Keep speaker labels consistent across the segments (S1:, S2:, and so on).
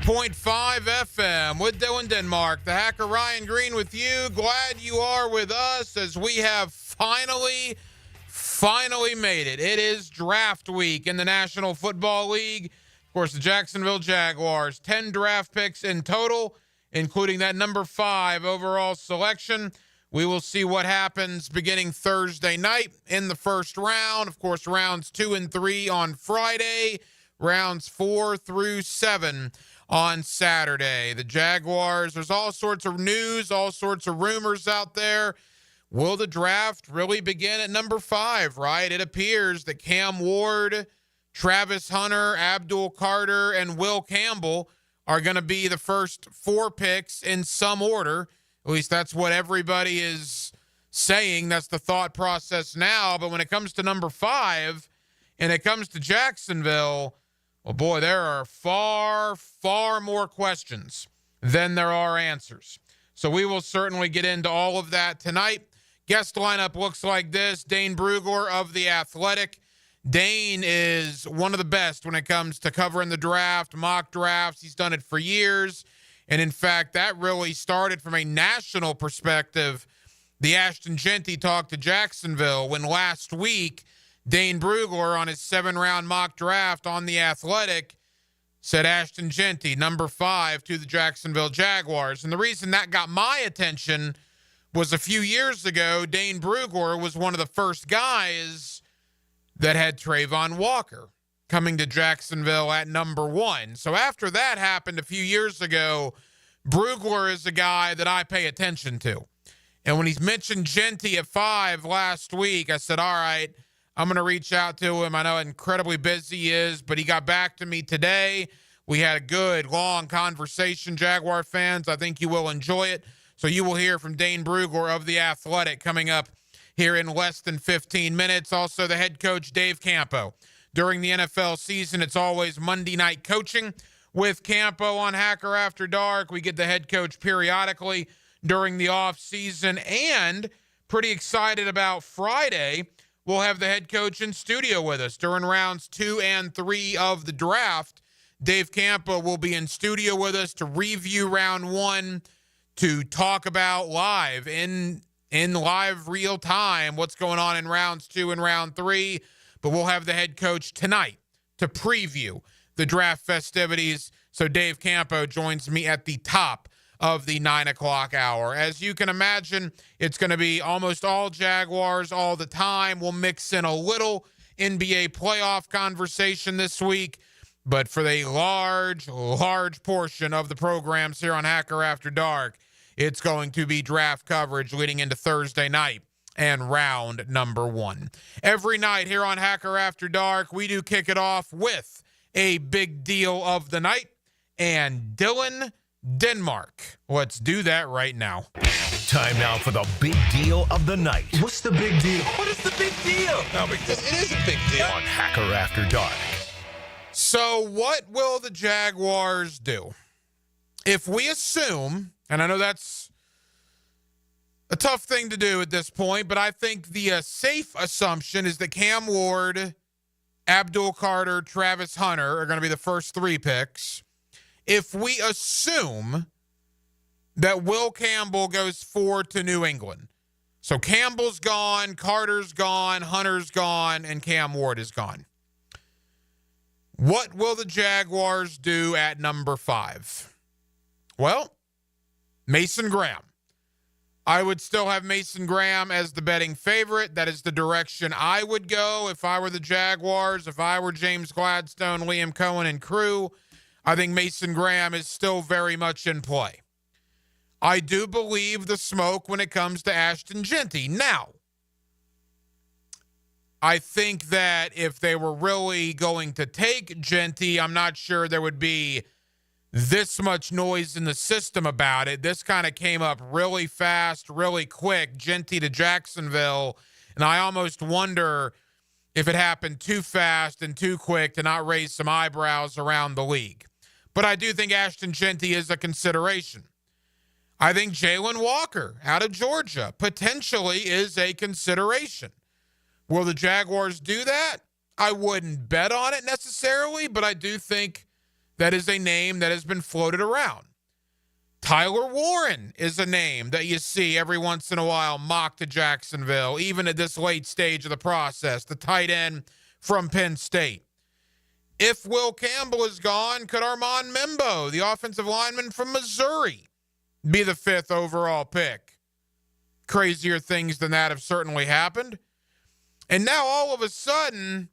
S1: 90.5 FM with Dylan Denmark, the hacker Ryan Green with you. Glad you are with us as we have finally made it. It is draft week in the National Football League. Of course, the Jacksonville Jaguars, 10 draft picks in total, including that number 5 overall selection. We will see what happens beginning Thursday night in the first round. Of course, rounds 2 and 3 on Friday, rounds 4 through 7 on Saturday. The Jaguars, there's all sorts of news, all sorts of rumors out there. Will the draft really begin at number 5, right? It appears that Cam Ward, Travis Hunter, Abdul Carter, and Will Campbell are going to be the first 4 picks in some order. At least that's what everybody is saying. That's the thought process now. But when it comes to number 5 and it comes to Jacksonville, well, boy, there are far more questions than there are answers. So we will certainly get into all of that tonight. Guest lineup looks like this. Dane Brugler of The Athletic. Dane is one of the best when it comes to covering the draft, mock drafts. He's done it for years. And, in fact, that really started from a national perspective. The Ashton Genty talk to Jacksonville when last week Dane Brugler on his 7-round mock draft on The Athletic said Ashton Genty, number 5 to the Jacksonville Jaguars. And the reason that got my attention was a few years ago, Dane Brugler was one of the first guys that had Trayvon Walker coming to Jacksonville at number 1. So after that happened a few years ago, Brugler is a guy that I pay attention to. And when he's mentioned Genty at 5 last week, I said, all right, I'm going to reach out to him. I know how incredibly busy he is, but he got back to me today. We had a good, long conversation, Jaguar fans. I think you will enjoy it. So you will hear from Dane Brugler of The Athletic coming up here in less than 15 minutes. Also, the head coach, Dave Campo. During the NFL season, it's always Monday night coaching with Campo on Hacker After Dark. We get the head coach periodically during the off season, and pretty excited about Friday. We'll have the head coach in studio with us during rounds 2 and 3 of the draft. Dave Campo will be in studio with us to review round 1, to talk about live in live real time what's going on in rounds 2 and round 3. But we'll have the head coach tonight to preview the draft festivities. So Dave Campo joins me at the top of the 9 o'clock hour. As you can imagine, it's going to be almost all Jaguars all the time. We'll mix in a little NBA playoff conversation this week, but for the large portion of the programs here on Hacker After Dark, it's going to be draft coverage leading into Thursday night and round number 1. Every night here on Hacker After Dark, we do kick it off with a big deal of the night and Dylan Denmark. Let's do that right now.
S2: Time now for the big deal of the night.
S3: What's the big deal?
S1: What is the big deal?
S3: No big deal.
S1: It is a big deal.
S2: On Hacker After Dark.
S1: So what will the Jaguars do? If we assume, and I know that's a tough thing to do at this point, but I think the safe assumption is that Cam Ward, Abdul Carter, Travis Hunter are going to be the first 3 picks. If we assume that Will Campbell goes 4 to New England, so Campbell's gone, Carter's gone, Hunter's gone, and Cam Ward is gone, what will the Jaguars do at number 5? Well, Mason Graham. I would still have Mason Graham as the betting favorite. That is the direction I would go if I were the Jaguars, if I were James Gladstone, Liam Cohen, and crew. I think Mason Graham is still very much in play. I do believe the smoke when it comes to Ashton Genty. Now, I think that if they were really going to take Genty, I'm not sure there would be this much noise in the system about it. This kind of came up really fast, really quick, Genty to Jacksonville, and I almost wonder if it happened too fast and too quick to not raise some eyebrows around the league. But I do think Ashton Genty is a consideration. I think Jalen Walker out of Georgia potentially is a consideration. Will the Jaguars do that? I wouldn't bet on it necessarily, but I do think that is a name that has been floated around. Tyler Warren is a name that you see every once in a while mocked to Jacksonville, even at this late stage of the process, the tight end from Penn State. If Will Campbell is gone, could Armand Membo, the offensive lineman from Missouri, be the 5th overall pick? Crazier things than that have certainly happened. And now all of a sudden,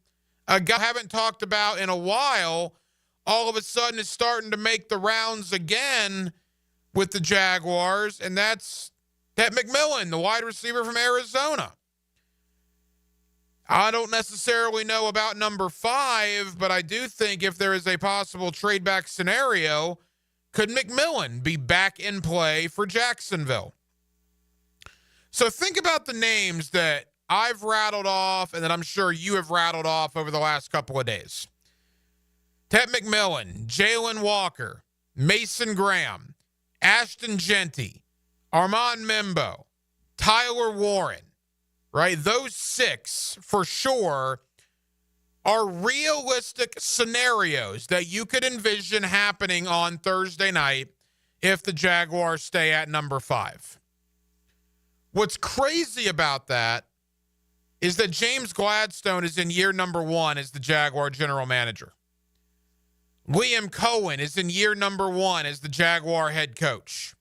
S1: a guy I haven't talked about in a while, all of a sudden is starting to make the rounds again with the Jaguars, and that's Ted McMillan, the wide receiver from Arizona. I don't necessarily know about number 5, but I do think if there is a possible trade back scenario, could McMillan be back in play for Jacksonville? So think about the names that I've rattled off and that I'm sure you have rattled off over the last couple of days. Ted McMillan, Jalen Walker, Mason Graham, Ashton Genty, Armand Membo, Tyler Warren, right? Those 6 for sure are realistic scenarios that you could envision happening on Thursday night if the Jaguars stay at number 5. What's crazy about that is that James Gladstone is in year number 1 as the Jaguar general manager. Liam Cohen is in year number 1 as the Jaguar head coach.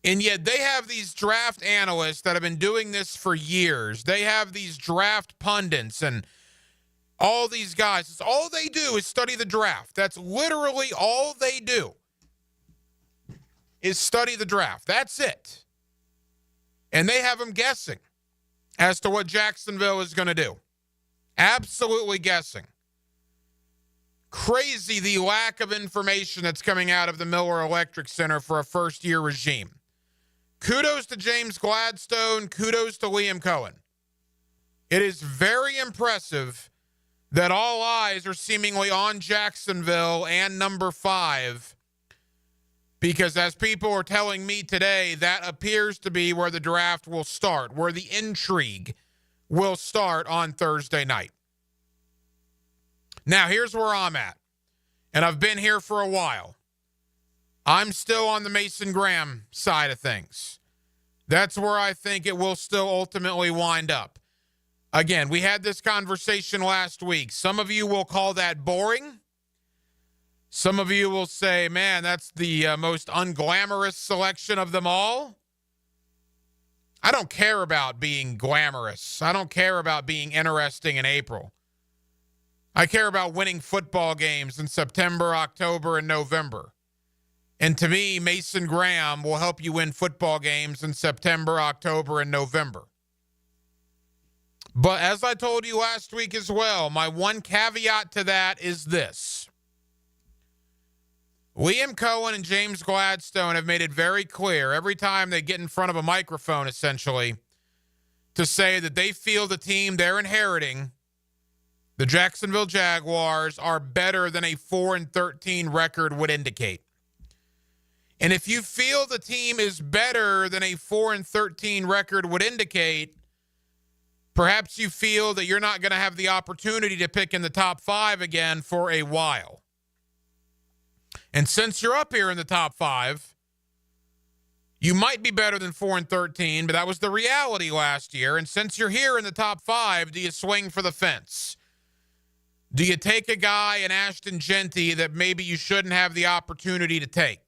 S1: And yet they have these draft analysts that have been doing this for years. They have these draft pundits and all these guys. It's all they do is study the draft. That's literally all they do is study the draft. That's it. And they have them guessing as to what Jacksonville is going to do. Absolutely guessing. Crazy the lack of information that's coming out of the Miller Electric Center for a first-year regime. Kudos to James Gladstone. Kudos to Liam Cohen. It is very impressive that all eyes are seemingly on Jacksonville and number 5, because as people are telling me today, that appears to be where the draft will start, where the intrigue will start on Thursday night. Now, here's where I'm at, and I've been here for a while. I'm still on the Mason Graham side of things. That's where I think it will still ultimately wind up. Again, we had this conversation last week. Some of you will call that boring. Some of you will say, man, that's the most unglamorous selection of them all. I don't care about being glamorous. I don't care about being interesting in April. I care about winning football games in September, October, and November. And to me, Mason Graham will help you win football games in September, October, and November. But as I told you last week as well, my one caveat to that is this. Liam Cohen and James Gladstone have made it very clear every time they get in front of a microphone, essentially, to say that they feel the team they're inheriting, the Jacksonville Jaguars, are better than a 4-13 record would indicate. And if you feel the team is better than a 4-13 record would indicate, perhaps you feel that you're not going to have the opportunity to pick in the top 5 again for a while. And since you're up here in the top 5, you might be better than 4-13, but that was the reality last year. And since you're here in the top 5, do you swing for the fence? Do you take a guy in Ashton Genty that maybe you shouldn't have the opportunity to take?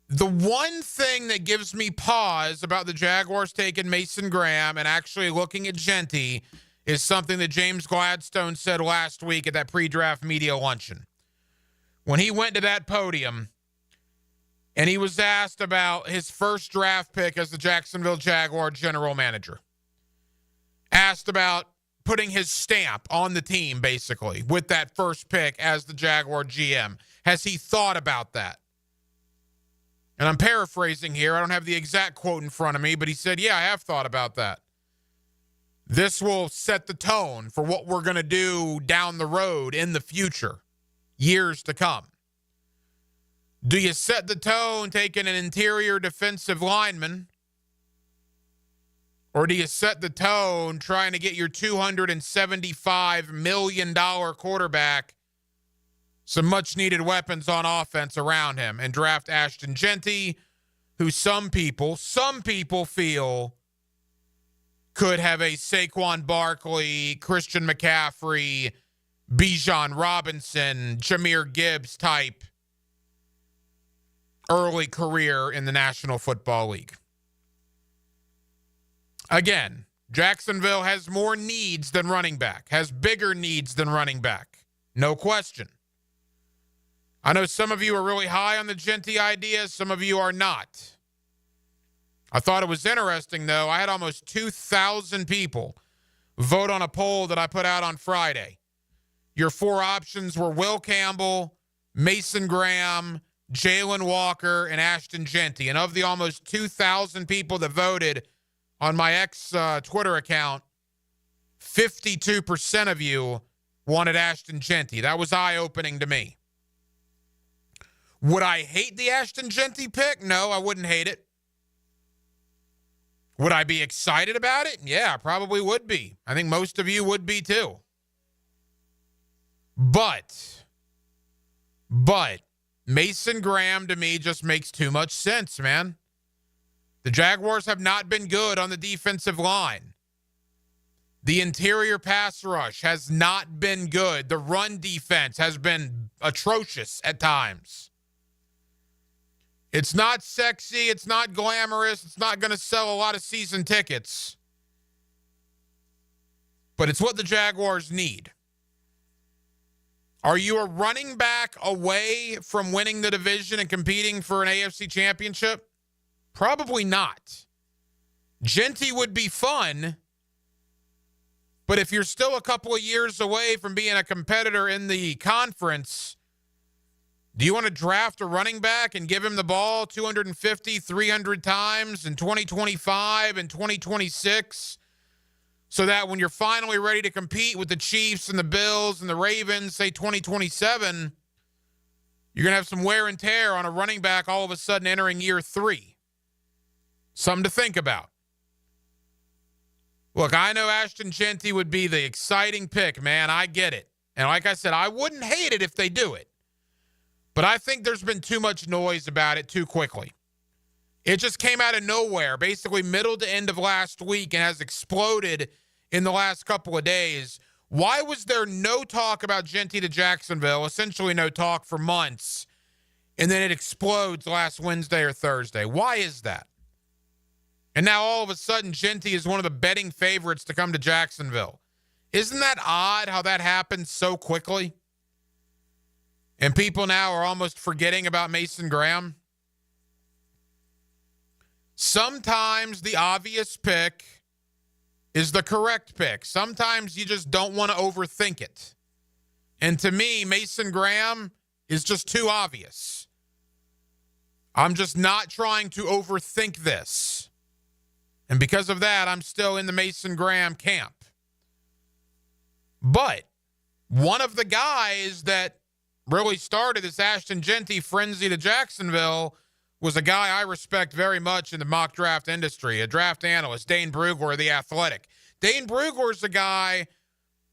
S1: The one thing that gives me pause about the Jaguars taking Mason Graham and actually looking at Genty is something that James Gladstone said last week at that pre-draft media luncheon. When he went to that podium and he was asked about his first draft pick as the Jacksonville Jaguar general manager. Asked about putting his stamp on the team, basically, with that first pick as the Jaguar GM. Has he thought about that? And I'm paraphrasing here. I don't have the exact quote in front of me, but he said, yeah, I have thought about that. This will set the tone for what we're going to do down the road in the future, years to come. Do you set the tone taking an interior defensive lineman, Or do you set the tone trying to get your $275 million quarterback some much-needed weapons on offense around him and draft Ashton Genty, who some people feel could have a Saquon Barkley, Christian McCaffrey, Bijan Robinson, Jahmyr Gibbs type early career in the National Football League. Again, Jacksonville has more needs than running back, has bigger needs than running back. No question. I know some of you are really high on the Genty idea. Some of you are not. I thought it was interesting, though. I had almost 2,000 people vote on a poll that I put out on Friday. Your four options were Will Campbell, Mason Graham, Jalen Walker, and Ashton Genty. And of the almost 2,000 people that voted on my Twitter account, 52% of you wanted Ashton Genty. That was eye-opening to me. Would I hate the Ashton Genty pick? No, I wouldn't hate it. Would I be excited about it? Yeah, I probably would be. I think most of you would be too. But Mason Graham to me just makes too much sense, man. The Jaguars have not been good on the defensive line. The interior pass rush has not been good. The run defense has been atrocious at times. It's not sexy. It's not glamorous. It's not going to sell a lot of season tickets. But it's what the Jaguars need. Are you a running back away from winning the division and competing for an AFC championship? Probably not. Genty would be fun. But if you're still a couple of years away from being a competitor in the conference, do you want to draft a running back and give him the ball 250, 300 times in 2025 and 2026 so that when you're finally ready to compete with the Chiefs and the Bills and the Ravens, say 2027, you're going to have some wear and tear on a running back all of a sudden entering year 3? Something to think about. Look, I know Ashton Genty would be the exciting pick, man. I get it. And like I said, I wouldn't hate it if they do it. But I think there's been too much noise about it too quickly. It just came out of nowhere, basically middle to end of last week, and has exploded in the last couple of days. Why was there no talk about Genty to Jacksonville, essentially no talk for months, and then it explodes last Wednesday or Thursday? Why is that? And now all of a sudden, Genty is one of the betting favorites to come to Jacksonville. Isn't that odd how that happened so quickly? And people now are almost forgetting about Mason Graham. Sometimes the obvious pick is the correct pick. Sometimes you just don't want to overthink it. And to me, Mason Graham is just too obvious. I'm just not trying to overthink this. And because of that, I'm still in the Mason Graham camp. But one of the guys that really started this Ashton Genty frenzy to Jacksonville was a guy I respect very much in the mock draft industry, a draft analyst, Dane Brugler of The Athletic. Dane Brugler is a guy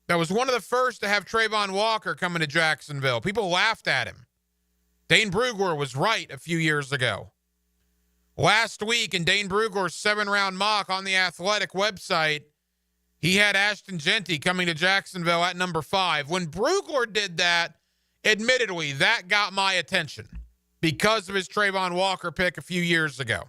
S1: that was one of the first to have Trayvon Walker coming to Jacksonville. People laughed at him. Dane Brugler was right a few years ago. Last week in Dane Brugler's 7-round mock on The Athletic website, he had Ashton Genty coming to Jacksonville at number 5. When Brugler did that, admittedly, that got my attention because of his Trayvon Walker pick a few years ago.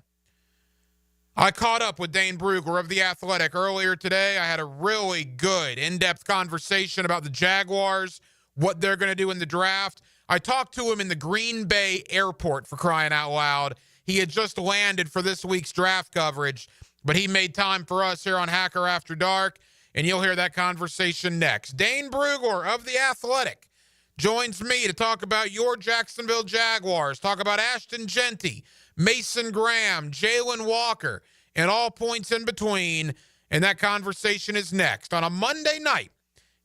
S1: I caught up with Dane Brugler of The Athletic earlier today. I had a really good, in-depth conversation about the Jaguars, what they're going to do in the draft. I talked to him in the Green Bay airport, for crying out loud. He had just landed for this week's draft coverage, but he made time for us here on Hacker After Dark, and you'll hear that conversation next. Dane Brugler of The Athletic joins me to talk about your Jacksonville Jaguars, talk about Ashton Genty, Mason Graham, Jalen Walker, and all points in between. And that conversation is next on a Monday night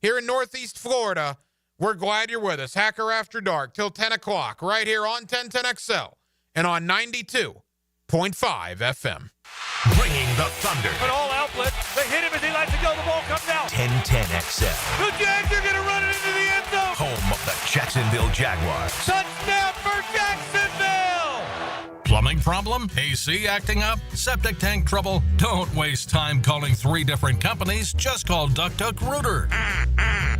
S1: here in Northeast Florida. We're glad you're with us. Hacker After Dark till 10 o'clock right here on 1010XL and on 92 FM.
S2: Bringing the thunder.
S3: An all outlet. They hit him as he lets it go. The ball comes out.
S2: 10-10 XL.
S3: The Jags are going to run it into the end zone.
S2: Home of the Jacksonville Jaguars.
S3: Touchdown for Jacksonville.
S4: Plumbing problem? AC acting up? Septic tank trouble? Don't waste time calling 3 different companies. Just call Duck Rooter.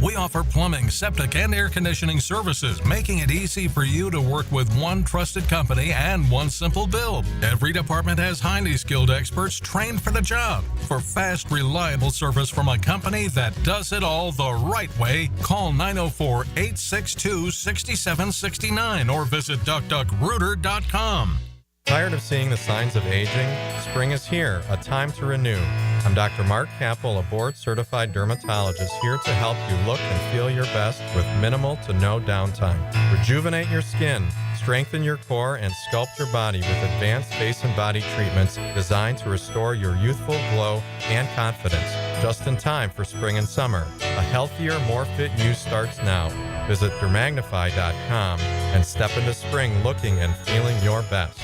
S4: We offer plumbing, septic, and air conditioning services, making it easy for you to work with one trusted company and one simple build. Every department has highly skilled experts trained for the job. For fast, reliable service from a company that does it all the right way, call 904-862-6769 or visit duckduckrooter.com.
S5: Tired of seeing the signs of aging? Spring is here, a time to renew. I'm Dr. Mark Capel, a board-certified dermatologist here to help you look and feel your best with minimal to no downtime. Rejuvenate your skin, strengthen your core, and sculpt your body with advanced face and body treatments designed to restore your youthful glow and confidence. Just in time for spring and summer. A healthier, more fit you starts now. Visit dermagnify.com and step into spring looking and feeling your best.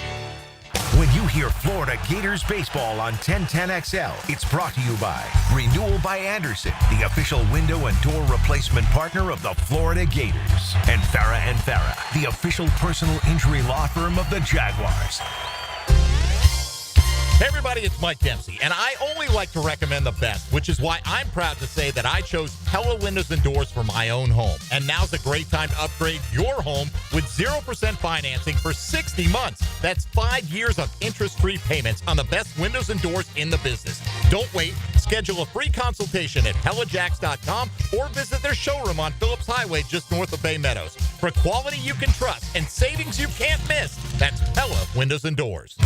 S2: When you hear Florida Gators baseball on 1010 XL, it's brought to you by Renewal by Anderson, the official window and door replacement partner of the Florida Gators, and Farah, the official personal injury law firm of the Jaguars.
S6: Hey everybody, it's Mike Dempsey, and I only like to recommend the best, which is why I'm proud to say that I chose Pella Windows and Doors for my own home. And now's a great time to upgrade your home with 0% financing for 60 months. That's 5 years of interest-free payments on the best windows and doors in the business. Don't wait. Schedule a free consultation at PellaJacks.com or visit their showroom on Phillips Highway just north of Bay Meadows. For quality you can trust and savings you can't miss, that's Pella Windows and Doors.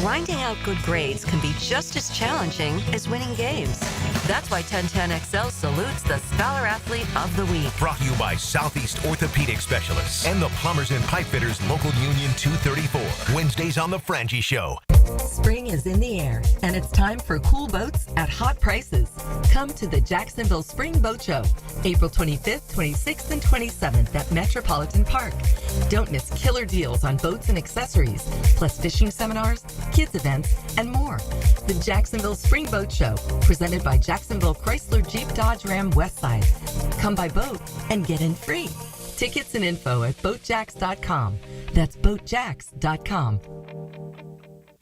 S7: Grinding out good grades can be just as challenging as winning games. That's why 1010XL salutes the Scholar Athlete of the Week.
S2: Brought to you by Southeast Orthopedic Specialists and the Plumbers and Pipe Fitters Local Union 234. Wednesdays on The Frangie Show.
S8: Spring is in the air, and it's time for cool boats at hot prices. Come to the Jacksonville Spring Boat Show, April 25th, 26th, and 27th at Metropolitan Park. Don't miss killer deals on boats and accessories, plus fishing seminars, kids events, and more. The Jacksonville Spring Boat Show, presented by Jacksonville Chrysler Jeep Dodge Ram Westside. Come by boat and get in free. Tickets and info at boatjacks.com. That's boatjacks.com.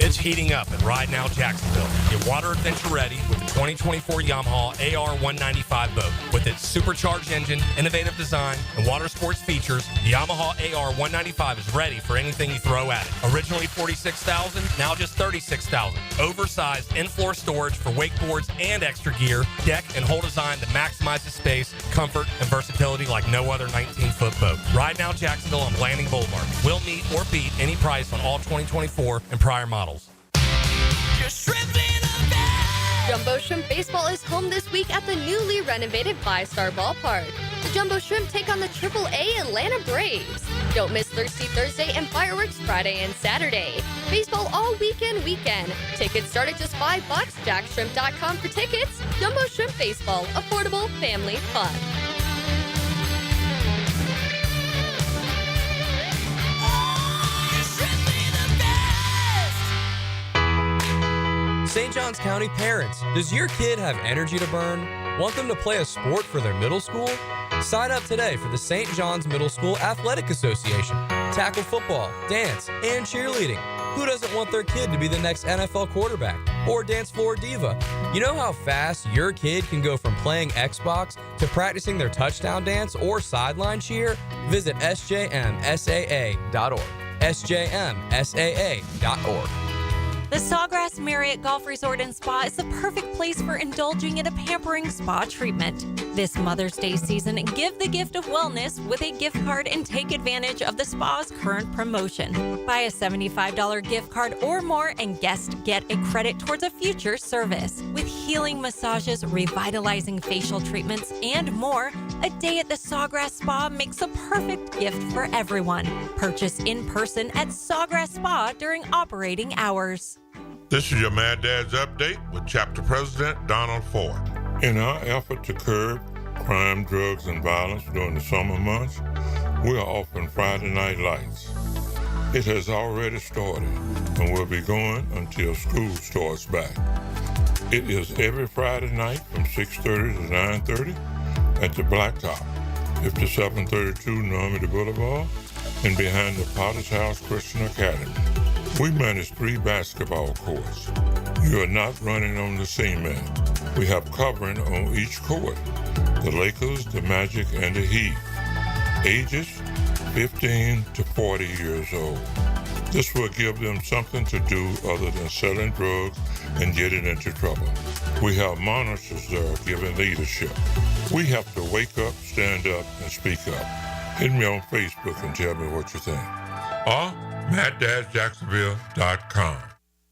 S9: It's heating up at Ride Now Jacksonville. Get water adventure ready with the 2024 Yamaha AR195 boat. With its supercharged engine, innovative design, and water sports features, the Yamaha AR195 is ready for anything you throw at it. Originally $46,000, now just $36,000. Oversized in-floor storage for wakeboards and extra gear. Deck and hull design that maximizes space, comfort, and versatility like no other 19-foot boat. Ride Now Jacksonville on Blanding Boulevard. We'll meet or beat any price on all 2024 and prior models.
S10: Jumbo Shrimp Baseball is home this week at the newly renovated Five-Star Ballpark. The Jumbo Shrimp take on the AAA Atlanta Braves. Don't miss Thirsty Thursday and Fireworks Friday and Saturday. Baseball all weekend. Tickets start at just $5. JackShrimp.com for tickets. Jumbo Shrimp Baseball. Affordable, family fun.
S11: St. Johns County parents, does your kid have energy to burn? Want them to play a sport for their middle school? Sign up today for the St. John's Middle School Athletic Association. Tackle football, dance, and cheerleading. Who doesn't want their kid to be the next NFL quarterback or dance floor diva? You know how fast your kid can go from playing Xbox to practicing their touchdown dance or sideline cheer? Visit sjmsaa.org. sjmsaa.org.
S12: The Sawgrass Marriott Golf Resort and Spa is the perfect place for indulging in a pampering spa treatment. This Mother's Day season, give the gift of wellness with a gift card and take advantage of the spa's current promotion. Buy a $75 gift card or more and guests get a credit towards a future service. With healing massages, revitalizing facial treatments, and more, a day at the Sawgrass Spa makes a perfect gift for everyone. Purchase in person at Sawgrass Spa during operating hours.
S13: This is your Mad Dad's Update with Chapter President Donald Ford.
S14: In our effort to curb crime, drugs, and violence during the summer months, we are offering Friday Night Lights. It has already started and will be going until school starts back. It is every Friday night from 6:30 to 9:30 at the Blacktop, 5732 Normandy Boulevard, and behind the Potter's House Christian Academy. We manage 3 basketball courts. You are not running on the cement. We have covering on each court. The Lakers, the Magic, and the Heat. Ages 15 to 40 years old. This will give them something to do other than selling drugs and getting into trouble. We have monitors there giving leadership. We have to wake up, stand up, and speak up. Hit me on Facebook and tell me what you think. Or MattDadJacksonville.com.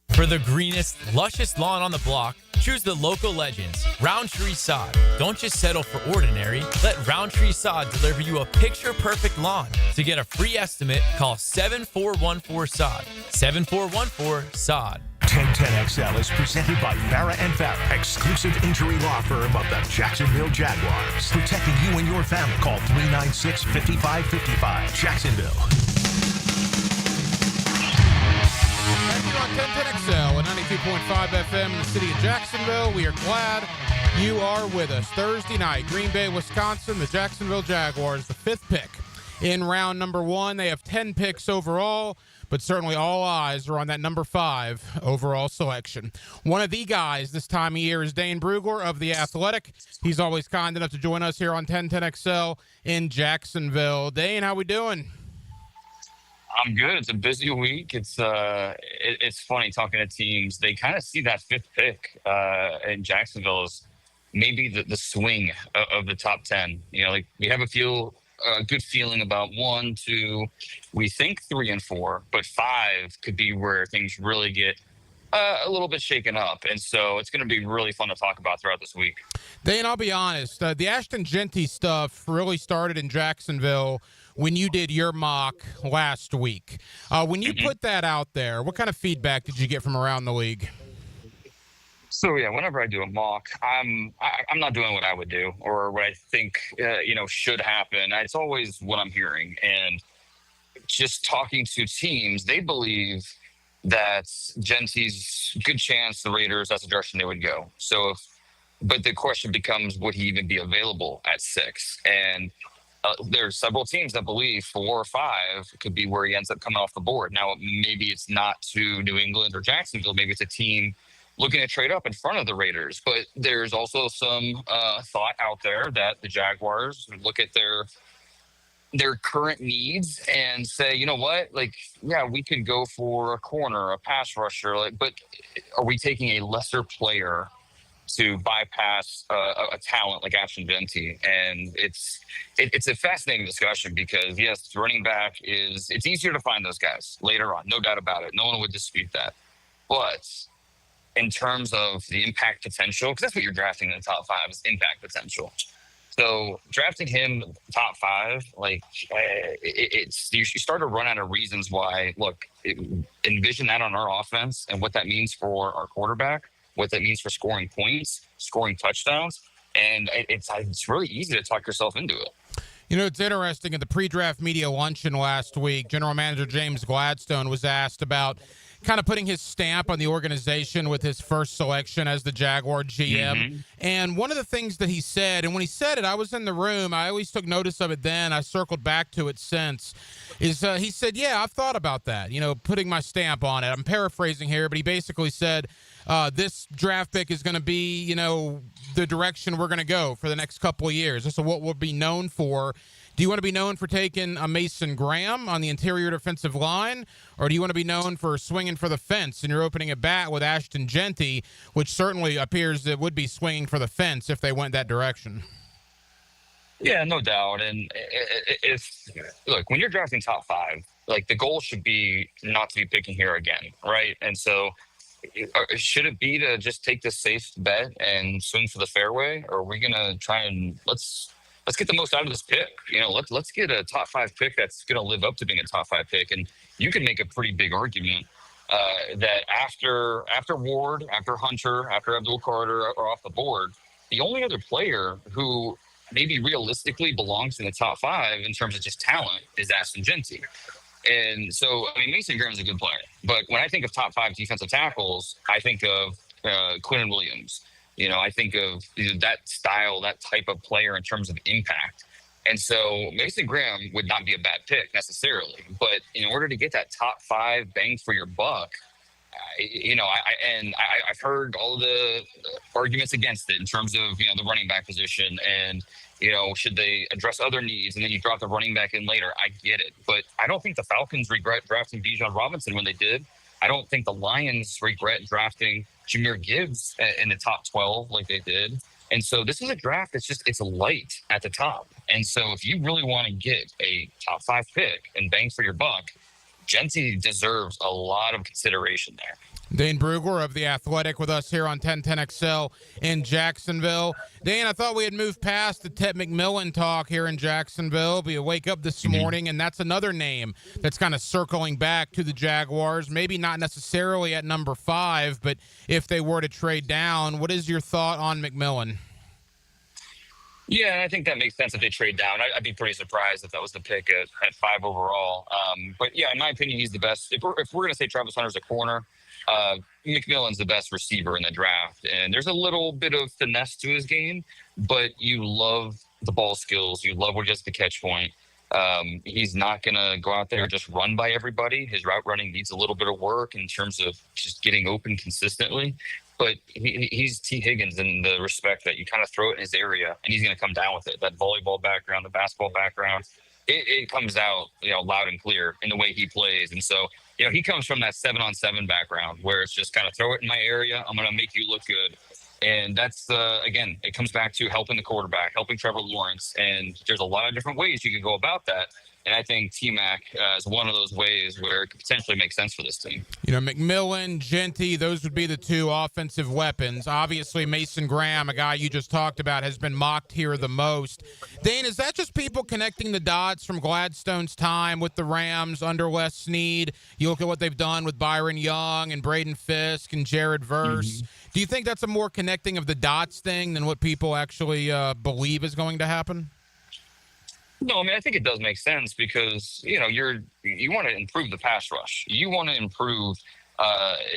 S15: For the greenest, luscious lawn on the block, choose the local legends, Roundtree Sod. Don't just settle for ordinary. Let Roundtree Sod deliver you a picture-perfect lawn. To get a free estimate, call 7414-SOD. 7414-SOD.
S2: 1010XL is presented by Farah & Farah, exclusive injury law firm of the Jacksonville Jaguars. Protecting you and your family. Call 396-5555. Jacksonville.
S1: Back here on 1010XL and 92.5 FM in the city of Jacksonville. We are glad you are with us. Thursday night, Green Bay, Wisconsin, the Jacksonville Jaguars, the 5th pick in round number 1. They have 10 picks overall, but certainly all eyes are on that number 5 overall selection. One of the guys this time of year is Dane Brugler of The Athletic. He's always kind enough to join us here on 1010XL in Jacksonville. Dane, how we doing?
S16: I'm good. It's a busy week. It's funny talking to teams. They kind of see that 5th pick in Jacksonville as maybe the swing of the top 10. You know, like we have a good feeling about 1, 2, we think 3 and 4, but 5 could be where things really get a little bit shaken up. And so it's going to be really fun to talk about throughout this week.
S1: Dane, I'll be honest. The Ashton Jeanty stuff really started in Jacksonville when you did your mock last week. When you put that out there, what kind of feedback did you get from around the league?
S16: So yeah, whenever I do a mock, I'm not doing what I would do or what I think should happen. It's always what I'm hearing, and just talking to teams, they believe that Genty's good chance the Raiders, that's the direction they would go. So but the question becomes, would he even be available at 6? And there are several teams that believe 4 or 5 could be where he ends up coming off the board. Now, maybe it's not to New England or Jacksonville. Maybe it's a team looking to trade up in front of the Raiders. But there's also some thought out there that the Jaguars would look at their current needs and say, you know what, like, yeah, we could go for a corner, a pass rusher, but are we taking a lesser player to bypass a talent like Ashton Jeanty? And it's a fascinating discussion because, yes, running back it's easier to find those guys later on, no doubt about it. No one would dispute that. But in terms of the impact potential, because that's what you're drafting in the top 5 is impact potential. So drafting him top 5, you start to run out of reasons why. Look, envision that on our offense and what that means for our quarterback, what that means for scoring points, scoring touchdowns, and it's really easy to talk yourself into it.
S1: You know, it's interesting. At the pre-draft media luncheon last week, General Manager James Gladstone was asked about kind of putting his stamp on the organization with his first selection as the Jaguar GM. Mm-hmm. And one of the things that he said, and when he said it, I was in the room. I always took notice of it then. I circled back to it since, is he said, yeah, I've thought about that, putting my stamp on it. I'm paraphrasing here, but he basically said, this draft pick is going to be, the direction we're going to go for the next couple of years. This is what we'll be known for. Do you want to be known for taking a Mason Graham on the interior defensive line, or do you want to be known for swinging for the fence and you're opening a bat with Ashton Jeanty, which certainly appears it would be swinging for the fence if they went that direction?
S16: Yeah, no doubt. And look, when you're drafting top 5, like the goal should be not to be picking here again, right? And so should it be to just take the safe bet and swing for the fairway, or are we going to try and let's get the most out of this pick? Let's get a top 5 pick that's going to live up to being a top 5 pick. And you can make a pretty big argument that after Ward, after Hunter, after Abdul Carter are off the board, the only other player who maybe realistically belongs in the top 5 in terms of just talent is Ashton Jeanty. And so, I mean, Mason Graham's a good player, but when I think of top 5 defensive tackles, I think of Quinn Williams. I think of that style, that type of player in terms of impact. And so Mason Graham would not be a bad pick necessarily, but in order to get that top 5 bang for your buck, I've heard all the arguments against it in terms of the running back position and should they address other needs and then you drop the running back in later. I get it, but I don't think the Falcons regret drafting Bijan Robinson when they did. I don't think the Lions regret drafting Jahmyr Gibbs in the top 12 like they did. And so this is a draft that's it's light at the top. And so if you really want to get a top 5 pick and bang for your buck, Genty deserves a lot of consideration there.
S1: Dane Brugler of The Athletic with us here on 1010XL in Jacksonville. Dane, I thought we had moved past the Ted McMillan talk here in Jacksonville, but you wake up this morning, and that's another name that's kind of circling back to the Jaguars, maybe not necessarily at number 5, but if they were to trade down, what is your thought on McMillan?
S16: Yeah, and I think that makes sense if they trade down. I'd be pretty surprised if that was the pick at 5 overall. But yeah, in my opinion, he's the best. If we're going to say Travis Hunter's a corner, McMillan's the best receiver in the draft. And there's a little bit of finesse to his game, but you love the ball skills. You love what he does at the catch point. He's not going to go out there and just run by everybody. His route running needs a little bit of work in terms of just getting open consistently. But he's T. Higgins in the respect that you kind of throw it in his area, and he's going to come down with it. That volleyball background, the basketball background, it comes out loud and clear in the way he plays. And so he comes from that 7-on-7 background where it's just kind of throw it in my area. I'm going to make you look good. And that's, again, it comes back to helping the quarterback, helping Trevor Lawrence. And there's a lot of different ways you can go about that. And I think T-Mac is one of those ways where it could potentially make sense for this team.
S1: McMillan, Genty, those would be the 2 offensive weapons. Obviously, Mason Graham, a guy you just talked about, has been mocked here the most. Dane, is that just people connecting the dots from Gladstone's time with the Rams under Les Snead? You look at what they've done with Byron Young and Braden Fisk and Jared Verse. Mm-hmm. Do you think that's a more connecting of the dots thing than what people actually believe is going to happen?
S16: No, I mean, I think it does make sense because, you want to improve the pass rush. You want to improve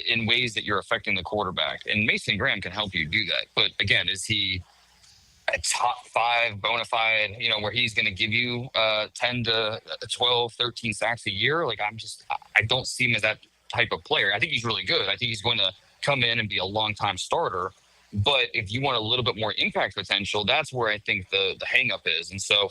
S16: in ways that you're affecting the quarterback. And Mason Graham can help you do that. But again, is he a top 5 bona fide, where he's going to give you 10 to 12, 13 sacks a year? I don't see him as that type of player. I think he's really good. I think he's going to come in and be a long-time starter. But if you want a little bit more impact potential, that's where I think the hang-up is. And so,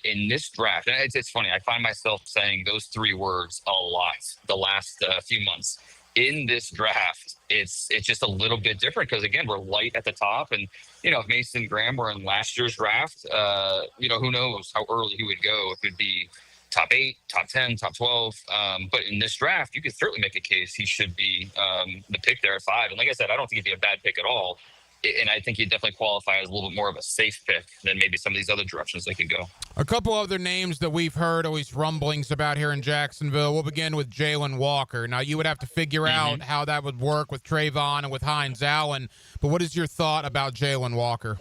S16: in this draft, and it's funny, I find myself saying those 3 words a lot the last few months. In this draft, it's just a little bit different because, again, we're light at the top. And, if Mason Graham were in last year's draft, who knows how early he would go. If it'd be top 8, top 10, top 12. But in this draft, you could certainly make a case he should be the pick there at 5. And like I said, I don't think he'd be a bad pick at all. And I think he'd definitely qualify as a little bit more of a safe pick than maybe some of these other directions they could go.
S1: A couple other names that we've heard, at least rumblings about here in Jacksonville. We'll begin with Jalen Walker. Now, you would have to figure out how that would work with Trayvon and with Hines Allen. But what is your thought about Jalen Walker?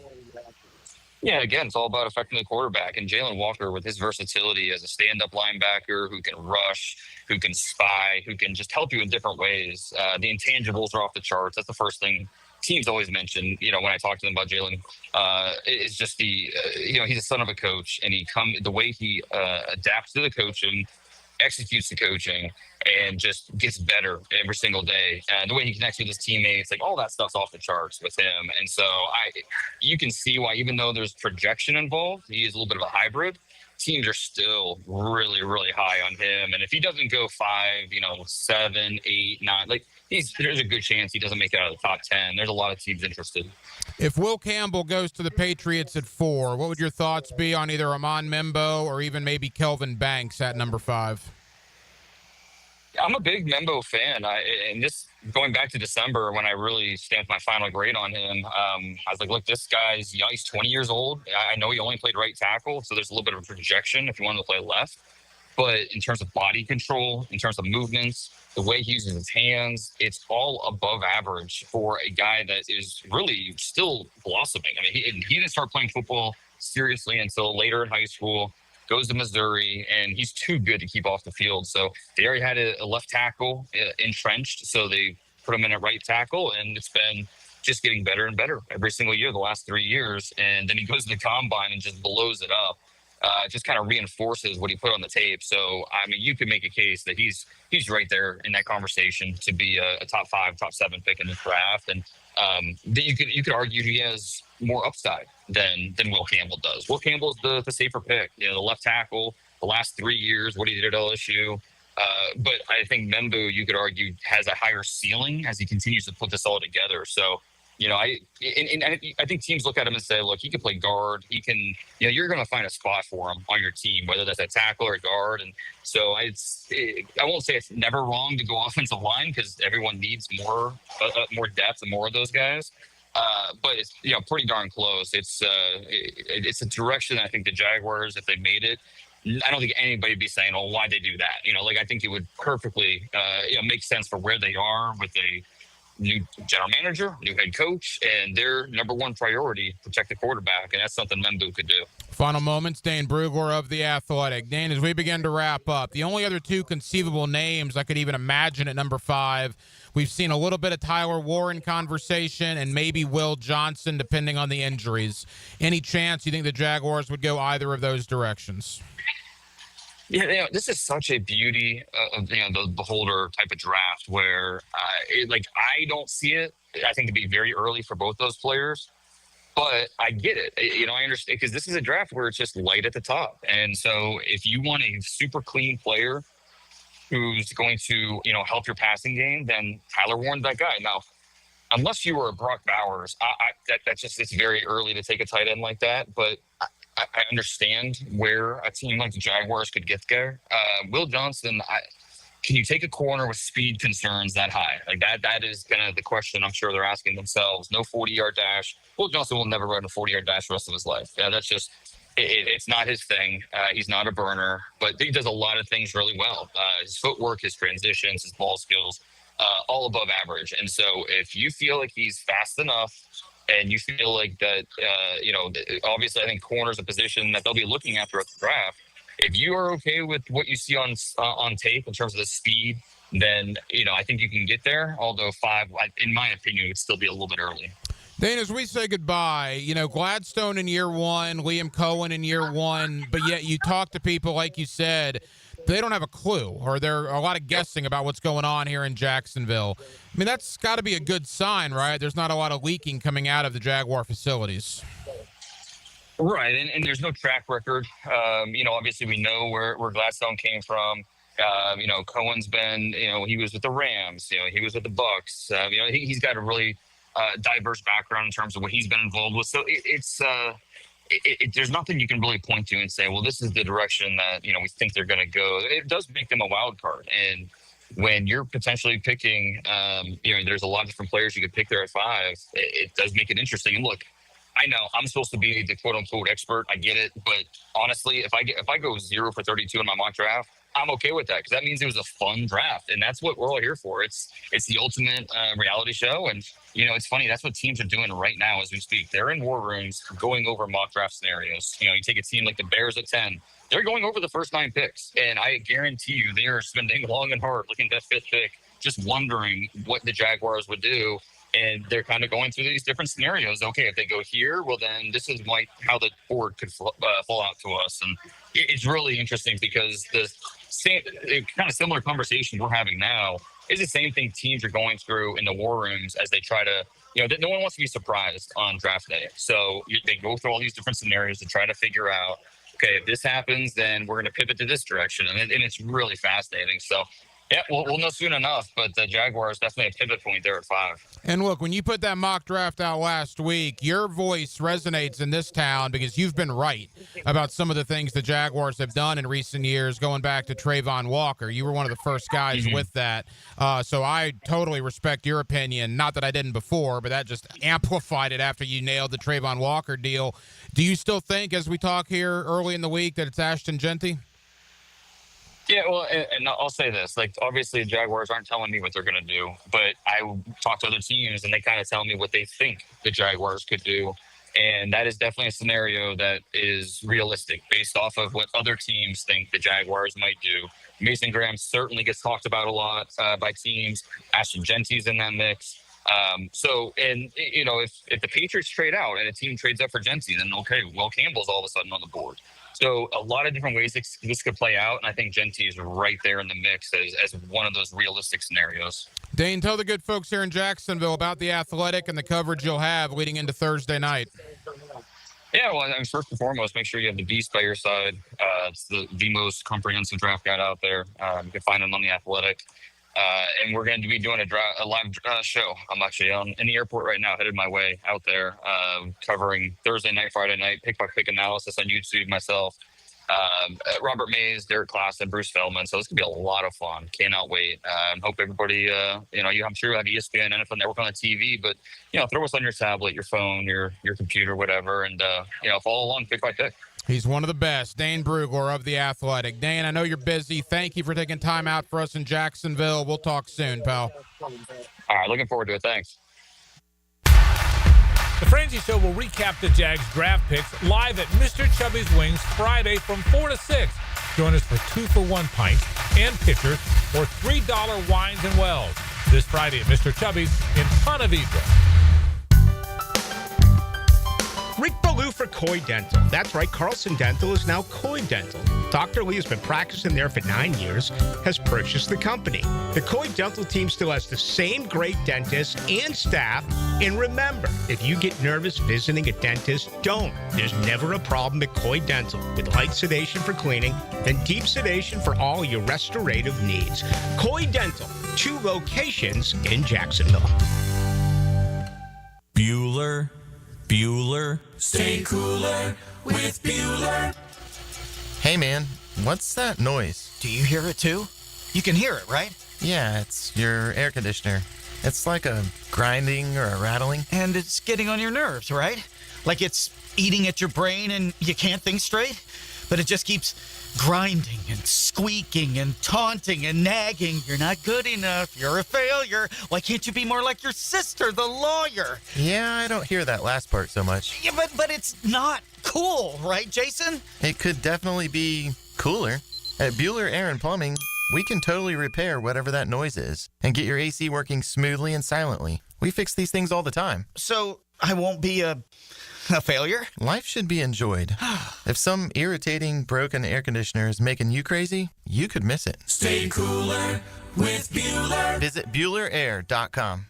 S16: Yeah, again, it's all about affecting the quarterback. And Jalen Walker, with his versatility as a stand-up linebacker who can rush, who can spy, who can just help you in different ways. The intangibles are off the charts. That's the first thing teams always mention, when I talk to them about Jalen, it's just he's a son of a coach, and the way he adapts to the coaching, executes the coaching, and just gets better every single day. And the way he connects with his teammates, all that stuff's off the charts with him. And so you can see why, even though there's projection involved, he is a little bit of a hybrid. Teams are still really, really high on him. And if he doesn't go 5, 7, 8, 9, there's a good chance he doesn't make it out of the top 10. There's a lot of teams interested.
S1: If Will Campbell goes to the Patriots at 4, what would your thoughts be on either Amon Membo or even maybe Kelvin Banks at number 5?
S16: I'm a big Membo fan. And this going back to December when I really stamped my final grade on him, I was like, look, this guy's young. He's 20 years old. I know he only played right tackle, so there's a little bit of a projection if you wanted to play left. But in terms of body control, in terms of movements, the way he uses his hands, it's all above average for a guy that is really still blossoming. I mean, he didn't start playing football seriously until later in high school. goes to Missouri, and he's too good to keep off the field. So they already had a left tackle entrenched, so they put him in at right tackle, and it's been just getting better and better every single year the last 3 years. And then he goes to the combine and just blows it up. Just kind of reinforces what he put on the tape. So, I mean, you could make a case that he's right there in that conversation to be a top 5, top 7 pick in this draft. And that you could argue he has more upside than Will Campbell does. Will Campbell's the safer pick. You know, the left tackle, the last 3 years, what he did at LSU. But I think Membu, you could argue, has a higher ceiling as he continues to put this all together. So, you know, I think teams look at him and say, look, he can play guard. He can, you know, you're going to find a spot for him on your team, whether that's a tackle or a guard. And so I won't say it's never wrong to go offensive line because everyone needs more depth and more of those guys. But it's, you know, pretty darn close. It's a direction I think the Jaguars, if they made it, I don't think anybody would be saying, oh, why'd they do that? You know, like I think it would perfectly, make sense for where they are with a new general manager, new head coach, and their number one priority, protect the quarterback, and that's something Membu could do.
S1: Final moments, Dane Brugler of The Athletic. Dane, as we begin to wrap up, the only other 2 conceivable names I could even imagine at number 5, we've seen a little bit of Tyler Warren conversation and maybe Will Johnson, depending on the injuries. Any chance you think the Jaguars would go either of those directions?
S16: Yeah, you know, this is such a beauty of, you know, the beholder type of draft where, I don't see it. I think it'd be very early for both those players, but I get it. You know, I understand because this is a draft where it's just light at the top. And so if you want a super clean player who's going to, you know, help your passing game, then Tyler Warren's that guy. Now, unless you were a Brock Bowers, it's very early to take a tight end like that, but I understand where a team like the Jaguars could get there. Will Johnson, can you take a corner with speed concerns that high? Like that is kind of the question I'm sure they're asking themselves. No 40-yard dash. Will Johnson will never run a 40-yard dash the rest of his life. Yeah, that's just it's not his thing. He's not a burner, but he does a lot of things really well. His footwork, his transitions, his ball skills, all above average. And so if you feel like he's fast enough, and you feel like that, obviously I think corner's a position that they'll be looking at throughout the draft. If you are okay with what you see on tape in terms of the speed, then, you know, I think you can get there. Although 5, in my opinion, would still be a little bit early.
S1: Dane, as we say goodbye, you know, Gladstone in year 1, Liam Cohen in year 1, but yet you talk to people, like you said, they don't have a clue, or they're a lot of guessing about what's going on here in Jacksonville. I mean, that's got to be a good sign, right? There's not a lot of leaking coming out of the Jaguar facilities.
S16: Right, and there's no track record. Obviously we know where Gladstone came from. Cohen's been, he was with the Rams. He was with the Bucks. He's got a really diverse background in terms of what he's been involved with. So there's nothing you can really point to and say, well, this is the direction that, we think they're going to go. It does make them a wild card. And when you're potentially picking, there's a lot of different players you could pick there at 5. It does make it interesting. And look, I know I'm supposed to be the quote unquote expert. I get it. But honestly, if I go 0 for 32 in my mock draft, I'm okay with that because that means it was a fun draft, and that's what we're all here for. It's the ultimate reality show, and it's funny. That's what teams are doing right now as we speak. They're in war rooms going over mock draft scenarios. You take a team like the Bears at 10. They're going over the first 9 picks, and I guarantee you they are spending long and hard looking at that 5th pick, just wondering what the Jaguars would do. And they're kind of going through these different scenarios. Okay, if they go here, well, then this is how the board could fall out to us. And it's really interesting because the same kind of similar conversation we're having now is the same thing teams are going through in the war rooms as they try to, no one wants to be surprised on draft day. So they go through all these different scenarios to try to figure out, okay, if this happens, then we're going to pivot to this direction. And it's really fascinating. So, yeah, we'll know soon enough, but the Jaguars definitely a pivot point there at 5.
S1: And look, when you put that mock draft out last week, your voice resonates in this town because you've been right about some of the things the Jaguars have done in recent years, going back to Trayvon Walker. You were one of the first guys with that. So I totally respect your opinion. Not that I didn't before, but that just amplified it after you nailed the Trayvon Walker deal. Do you still think, as we talk here early in the week, that it's Ashton Genty?
S16: Yeah, well, and I'll say this. Like, obviously, the Jaguars aren't telling me what they're going to do, but I talk to other teams, and they kind of tell me what they think the Jaguars could do. And that is definitely a scenario that is realistic based off of what other teams think the Jaguars might do. Mason Graham certainly gets talked about a lot by teams. Ashton Genty's in that mix. If the Patriots trade out and a team trades up for Genty, then okay, Will Campbell's all of a sudden on the board. So a lot of different ways this could play out, and I think Genty is right there in the mix as one of those realistic scenarios.
S1: Dane, tell the good folks here in Jacksonville about the Athletic and the coverage you'll have leading into Thursday night.
S16: Yeah, well, first and foremost, make sure you have the Beast by your side. It's the most comprehensive draft guide out there. You can find him on the Athletic. And we're going to be doing a live show. I'm actually in the airport right now, headed my way out there, covering Thursday night, Friday night, pick-by-pick analysis on YouTube, myself, Robert Mays, Derek Klassen, Bruce Feldman. So it's going to be a lot of fun. Cannot wait. Hope everybody, I'm sure you have ESPN, NFL Network on the TV, but, throw us on your tablet, your phone, your computer, whatever, and, follow along pick-by-pick.
S1: He's one of the best, Dane Brugler of The Athletic. Dane, I know you're busy. Thank you for taking time out for us in Jacksonville. We'll talk soon, pal.
S16: All right, looking forward to it. Thanks.
S3: The Frenzy Show will recap the Jags draft picks live at Mr. Chubby's Wings Friday from 4 to 6. Join us for 2-for-1 pints and pitchers or $3 wines and wells this Friday at Mr. Chubby's in Ponte Vedra.
S17: Rick Ballou for Coy Dental. That's right, Carlson Dental is now Coy Dental. Dr. Lee has been practicing there for 9 years, has purchased the company. The Coy Dental team still has the same great dentist and staff. And remember, if you get nervous visiting a dentist, don't. There's never a problem at Coy Dental with light sedation for cleaning and deep sedation for all your restorative needs. Coy Dental, 2 locations in Jacksonville.
S18: Bueller, stay cooler with Bueller.
S19: Hey man, what's that noise?
S20: Do you hear it too? You can hear it, right?
S19: Yeah, it's your air conditioner. It's like a grinding or a rattling.
S20: And it's getting on your nerves, right? Like it's eating at your brain and you can't think straight, but it just keeps grinding and squeaking and taunting and nagging. You're not good enough. You're a failure. Why can't you be more like your sister, the lawyer?
S19: Yeah, I don't hear that last part so much.
S20: Yeah, but it's not cool, right, Jason?
S19: It could definitely be cooler. At Bueller Air and Plumbing, we can totally repair whatever that noise is and get your AC working smoothly and silently. We fix these things all the time.
S20: So I won't be a failure?
S19: Life should be enjoyed. If some irritating, broken air conditioner is making you crazy, you could miss it.
S18: Stay cooler with Bueller.
S19: Visit BuellerAir.com.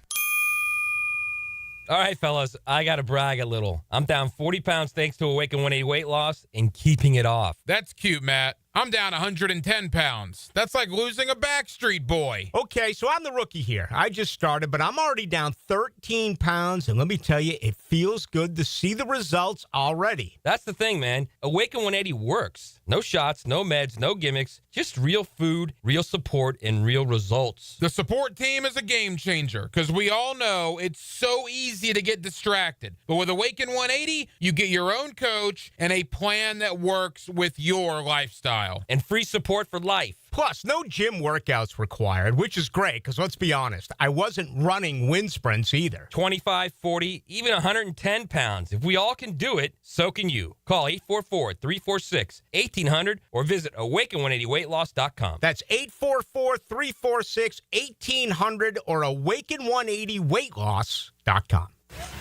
S11: All right, fellas, I got to brag a little. I'm down 40 pounds thanks to Awaken 180 weight loss and keeping it off.
S1: That's cute, Matt. I'm down 110 pounds. That's like losing a Backstreet Boy.
S17: Okay, so I'm the rookie here. I just started, but I'm already down 13 pounds, and let me tell you, it feels good to see the results already.
S11: That's the thing, man. Awaken 180 works. No shots, no meds, no gimmicks, just real food, real support, and real results.
S1: The support team is a game changer because we all know it's so easy to get distracted. But with Awaken 180, you get your own coach and a plan that works with your lifestyle.
S11: And free support for life.
S17: Plus, no gym workouts required, which is great because let's be honest, I wasn't running wind sprints either.
S11: 25, 40, even 110 pounds. If we all can do it, so can you. Call 844-346-1800 or visit awaken180weightloss.com.
S17: That's 844-346-1800 or awaken180weightloss.com.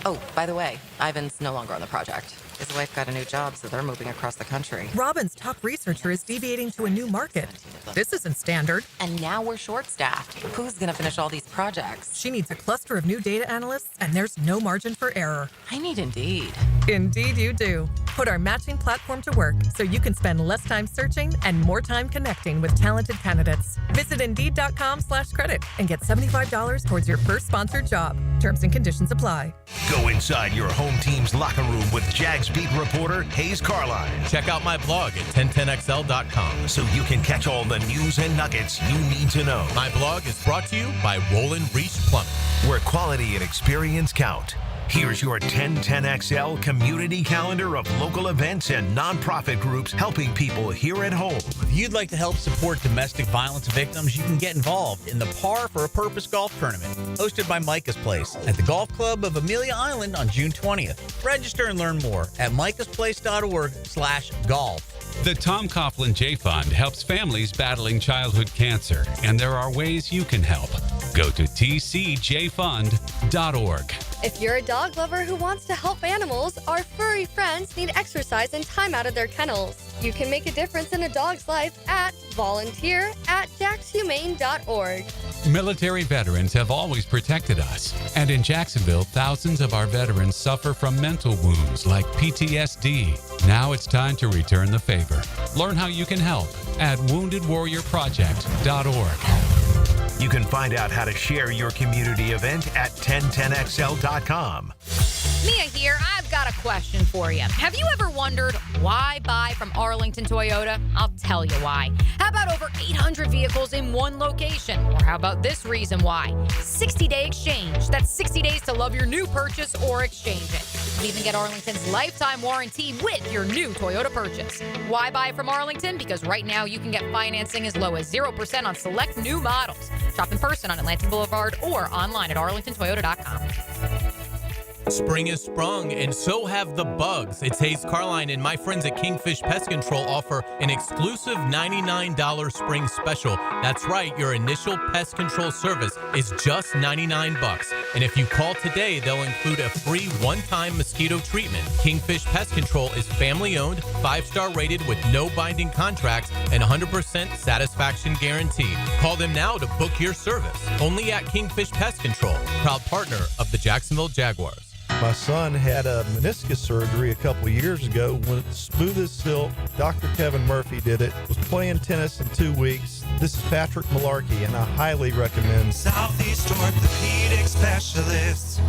S21: Oh, by the way, Ivan's no longer on the project. His wife got a new job, so they're moving across the country.
S22: Robin's top researcher is deviating to a new market. This isn't standard.
S21: And now we're short-staffed. Who's going to finish all these projects?
S22: She needs a cluster of new data analysts, and there's no margin for error.
S21: I need Indeed.
S22: Indeed you do. Put our matching platform to work so you can spend less time searching and more time connecting with talented candidates. Visit Indeed.com/credit and get $75 towards your first sponsored job. Terms and conditions apply.
S2: Go inside your home team's locker room with Jags beat reporter Hayes Carline.
S15: Check out my blog at 1010XL.com
S2: so you can catch all the news and nuggets you need to know.
S15: My blog is brought to you by Roland Reese Plumbing,
S2: where quality and experience count. Here's your 1010XL community calendar of local events and nonprofit groups helping people here at home.
S4: If you'd like to help support domestic violence victims, you can get involved in the Par for a Purpose golf tournament, hosted by Micah's Place at the Golf Club of Amelia Island on June 20th. Register and learn more at micahsplace.org/golf.
S5: The Tom Coughlin J Fund helps families battling childhood cancer, and there are ways you can help. Go to tcjfund.org.
S10: If you're a dog lover who wants to help animals, our furry friends need exercise and time out of their kennels. You can make a difference in a dog's life at volunteer@jaxhumane.org.
S5: Military veterans have always protected us, and in Jacksonville, thousands of our veterans suffer from mental wounds like PTSD. Now it's time to return the favor. Learn how you can help at woundedwarriorproject.org.
S2: You can find out how to share your community event at 1010XL.com.
S23: Mia here. I've got a question for you. Have you ever wondered why buy from Arlington Toyota? I'll tell you why. How about over 800 vehicles in one location? Or how about this reason why? 60-day exchange. That's 60 days to love your new purchase or exchange it. You even get Arlington's lifetime warranty with your new Toyota purchase. Why buy from Arlington? Because right now you can get financing as low as 0% on select new models. Shop in person on Atlantic Boulevard or online at arlingtontoyota.com.
S15: Spring has sprung, and so have the bugs. It's Hayes Carline and my friends at Kingfish Pest Control offer an exclusive $99 spring special. That's right, your initial pest control service is just $99. And if you call today, they'll include a free one-time mosquito treatment. Kingfish Pest Control is family-owned, 5-star rated with no binding contracts, and 100% satisfaction guarantee. Call them now to book your service. Only at Kingfish Pest Control, proud partner of the Jacksonville Jaguars.
S24: My son had a meniscus surgery a couple of years ago. Went smooth as silk. Dr. Kevin Murphy did it. Was playing tennis in 2 weeks. This is Patrick Malarkey, and I highly recommend
S18: Southeast Orthopedic Specialists.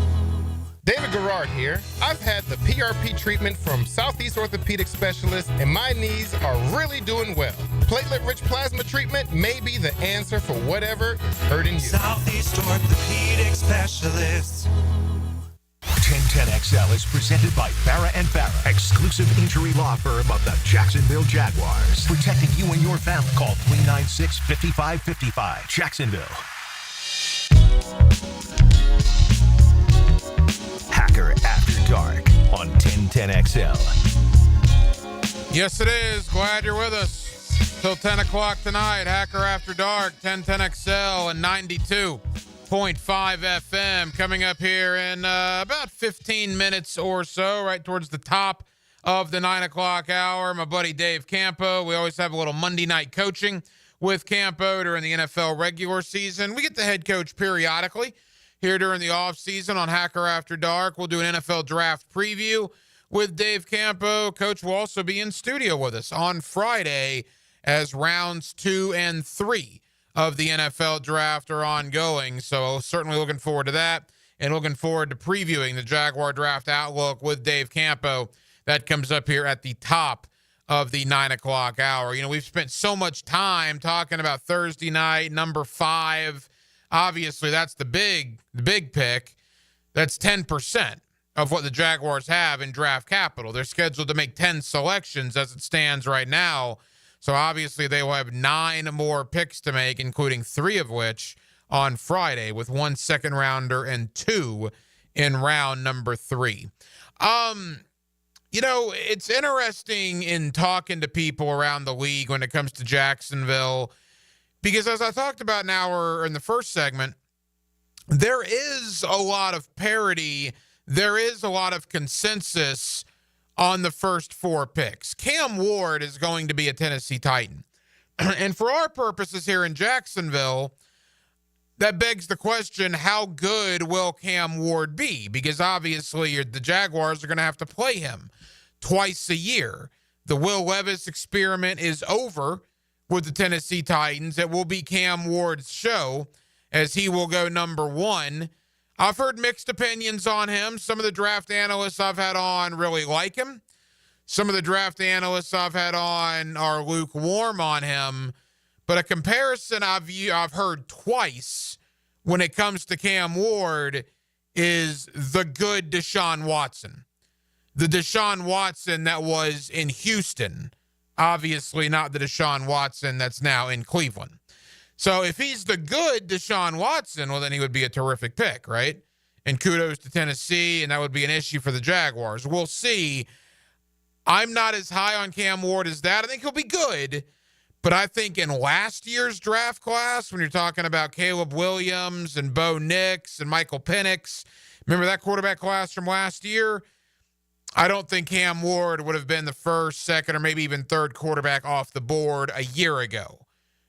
S25: David Garrard here. I've had the PRP treatment from Southeast Orthopedic Specialists, and my knees are really doing well. Platelet-rich plasma treatment may be the answer for whatever is hurting you.
S18: Southeast Orthopedic Specialists.
S2: 1010XL is presented by Farah and Farah, exclusive injury law firm of the Jacksonville Jaguars. Protecting you and your family. Call 396-5555. Jacksonville. Hacker After Dark on 1010XL.
S1: Yes, it is. Glad you're with us. Till 10 o'clock tonight, Hacker After Dark, 1010XL and 92.5 FM. Coming up here in about 15 minutes or so, right towards the top of the 9 o'clock hour. My buddy Dave Campo. We always have a little Monday night coaching with Campo during the NFL regular season. We get the head coach periodically here during the offseason on Hacker After Dark. We'll do an NFL draft preview with Dave Campo. Coach will also be in studio with us on Friday as rounds 2 and 3 of the NFL draft are ongoing. So certainly looking forward to that and looking forward to previewing the Jaguar Draft Outlook with Dave Campo. That comes up here at the top of the 9 o'clock hour. You know, we've spent so much time talking about Thursday night, number 5. Obviously, that's the big pick. That's 10% of what the Jaguars have in draft capital. They're scheduled to make 10 selections as it stands right now. So obviously they will have 9 more picks to make, including 3 of which on Friday, with 1 second rounder and 2 in round number 3. You know, it's interesting in talking to people around the league when it comes to Jacksonville, because as I talked about now in the first segment, there is a lot of parity. There is a lot of consensus on the first 4 picks. Cam Ward is going to be a Tennessee Titan. And for our purposes here in Jacksonville, that begs the question, how good will Cam Ward be? Because obviously the Jaguars are going to have to play him twice a year. The Will Levis experiment is over with the Tennessee Titans. It will be Cam Ward's show as he will go number 1. I've heard mixed opinions on him. Some of the draft analysts I've had on really like him. Some of the draft analysts I've had on are lukewarm on him. But a comparison I've heard twice when it comes to Cam Ward is the good Deshaun Watson. The Deshaun Watson that was in Houston. Obviously not the Deshaun Watson that's now in Cleveland. So if he's the good Deshaun Watson, well, then he would be a terrific pick, right? And kudos to Tennessee, and that would be an issue for the Jaguars. We'll see. I'm not as high on Cam Ward as that. I think he'll be good. But I think in last year's draft class, when you're talking about Caleb Williams and Bo Nix and Michael Penix, remember that quarterback class from last year? I don't think Cam Ward would have been the first, second, or maybe even third quarterback off the board a year ago.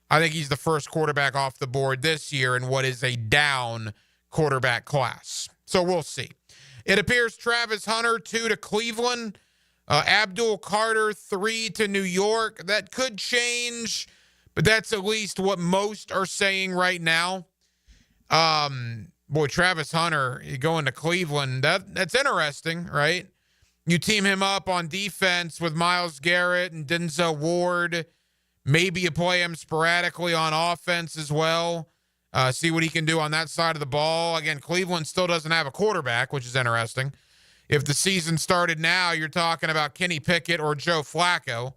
S1: I think he's the first quarterback off the board this year in what is a down quarterback class. So we'll see. It appears Travis Hunter, 2 to Cleveland. Abdul Carter, 3 to New York. That could change, but that's at least what most are saying right now. Boy, Travis Hunter going to Cleveland, that's interesting, right? You team him up on defense with Myles Garrett and Denzel Ward. Maybe you play him sporadically on offense as well. See what he can do on that side of the ball. Again, Cleveland still doesn't have a quarterback, which is interesting. If the season started now, you're talking about Kenny Pickett or Joe Flacco.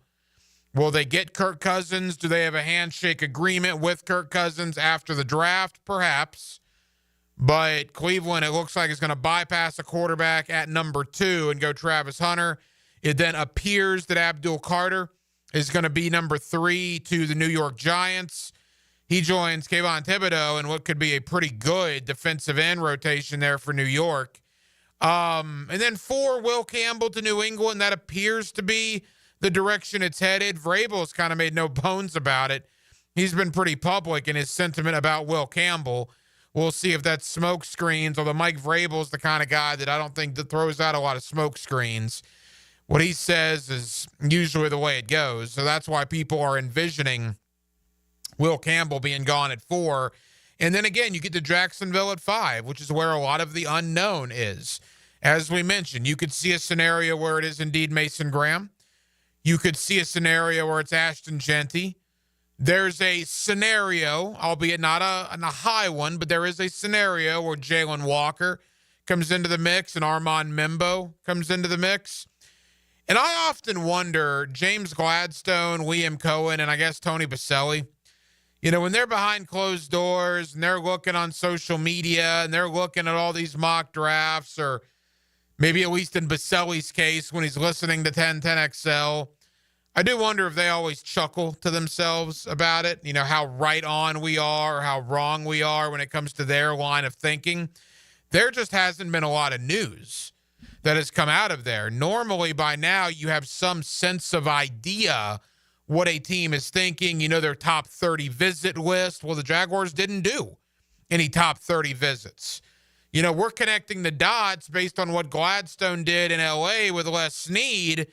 S1: Will they get Kirk Cousins? Do they have a handshake agreement with Kirk Cousins after the draft? Perhaps. But Cleveland, it looks like, is going to bypass a quarterback at number 2 and go Travis Hunter. It then appears that Abdul Carter is going to be number 3 to the New York Giants. He joins Kayvon Thibodeau in what could be a pretty good defensive end rotation there for New York. And then 4, Will Campbell to New England. That appears to be the direction it's headed. Vrabel's kind of made no bones about it. He's been pretty public in his sentiment about Will Campbell. We'll see if that's smoke screens, although Mike Vrabel's the kind of guy that I don't think that throws out a lot of smoke screens. What he says is usually the way it goes. So that's why people are envisioning Will Campbell being gone at 4. And then again, you get to Jacksonville at 5, which is where a lot of the unknown is. As we mentioned, you could see a scenario where it is indeed Mason Graham. You could see a scenario where it's Ashton Genty. There's a scenario, albeit not a high one, but there is a scenario where Jalen Walker comes into the mix and Armand Membo comes into the mix. And I often wonder, James Gladstone, Liam Cohen, and I guess Tony Baselli, you know, when they're behind closed doors and they're looking on social media and they're looking at all these mock drafts, or maybe at least in Baselli's case when he's listening to 1010XL, I do wonder if they always chuckle to themselves about it, you know, how right on we are or how wrong we are when it comes to their line of thinking. There just hasn't been a lot of news that has come out of there. Normally by now you have some sense of idea what a team is thinking, you know, their top 30 visit list. Well, the Jaguars didn't do any top 30 visits. You know, we're connecting the dots based on what Gladstone did in L.A. with Les Snead.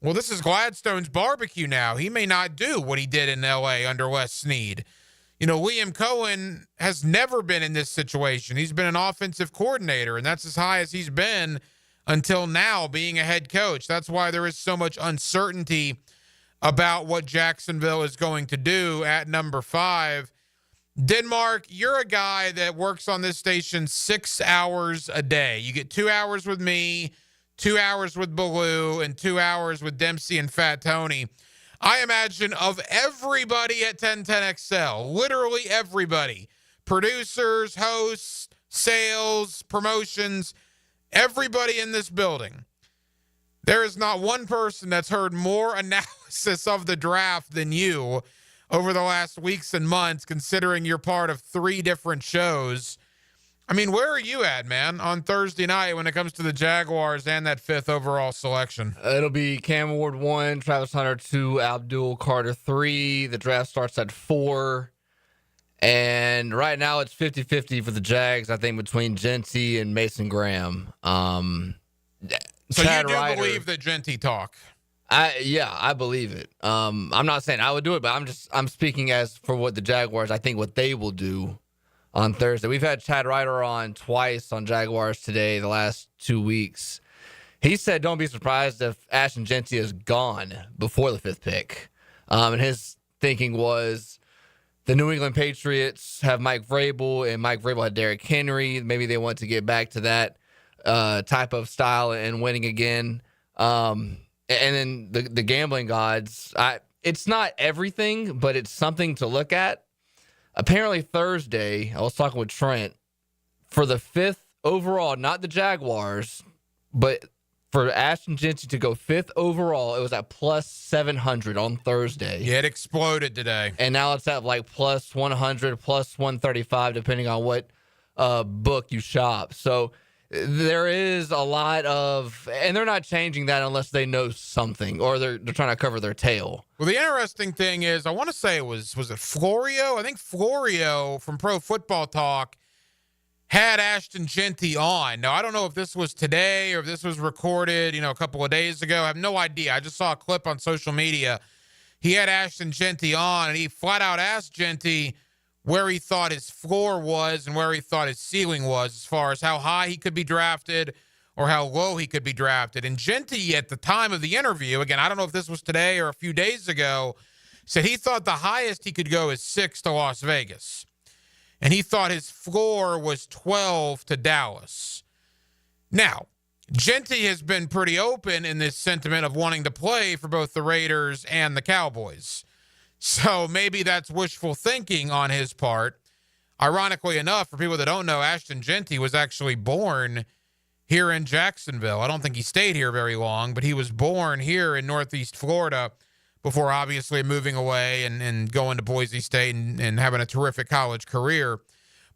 S1: Well, this is Gladstone's barbecue now. He may not do what he did in L.A. under Les Snead. You know, Liam Cohen has never been in this situation. He's been an offensive coordinator, and that's as high as he's been until now, being a head coach. That's why there is so much uncertainty about what Jacksonville is going to do at number 5. Denmark, you're a guy that works on this station 6 hours a day. You get 2 hours with me, 2 hours with Baloo, and 2 hours with Dempsey and Fat Tony. I imagine of everybody at 1010XL, literally everybody, producers, hosts, sales, promotions, everybody in this building, there is not one person that's heard more analysis of the draft than you over the last weeks and months, considering you're part of 3 different shows. I mean, where are you at, man, on Thursday night when it comes to the Jaguars and that 5th overall selection?
S6: It'll be Cam Ward 1, Travis Hunter 2, Abdul Carter 3. The draft starts at 4. And right now it's 50-50 for the Jags, I think, between Genty and Mason Graham.
S1: So Chad you do Ryder, believe that Genty talk?
S6: I believe it. I'm not saying I would do it, but I'm speaking as for what the Jaguars, I think what they will do on Thursday. We've had Chad Ryder on twice on Jaguars Today the last 2 weeks. He said don't be surprised if Ashton Genty is gone before the 5th pick. And his thinking was the New England Patriots have Mike Vrabel, and Mike Vrabel had Derrick Henry. Maybe they want to get back to that type of style and winning again. And then the gambling gods. It's not everything, but it's something to look at. Apparently Thursday, I was talking with Trent, for the 5th overall, not the Jaguars, but for Ashton Jeanty to go 5th overall, it was at plus 700 on Thursday.
S1: Yeah, it exploded today.
S6: And now it's at like plus 100, plus 135, depending on what book you shop. So there is a lot of, and they're not changing that unless they know something or they're trying to cover their tail.
S1: Well, the interesting thing is, I want to say was it Florio? I think Florio from Pro Football Talk had Ashton Jeanty on. Now, I don't know if this was today or if this was recorded, a couple of days ago. I have no idea. I just saw a clip on social media. He had Ashton Jeanty on, and he flat out asked Jeanty where he thought his floor was and where he thought his ceiling was as far as how high he could be drafted or how low he could be drafted. And Jeanty, at the time of the interview, again, I don't know if this was today or a few days ago, said he thought the highest he could go is 6 to Las Vegas. And he thought his floor was 12 to Dallas. Now, Jeanty has been pretty open in this sentiment of wanting to play for both the Raiders and the Cowboys. So maybe that's wishful thinking on his part. Ironically enough, for people that don't know, Ashton Jeanty was actually born here in Jacksonville. I don't think he stayed here very long, but he was born here in Northeast Florida before obviously moving away and going to Boise State and having a terrific college career.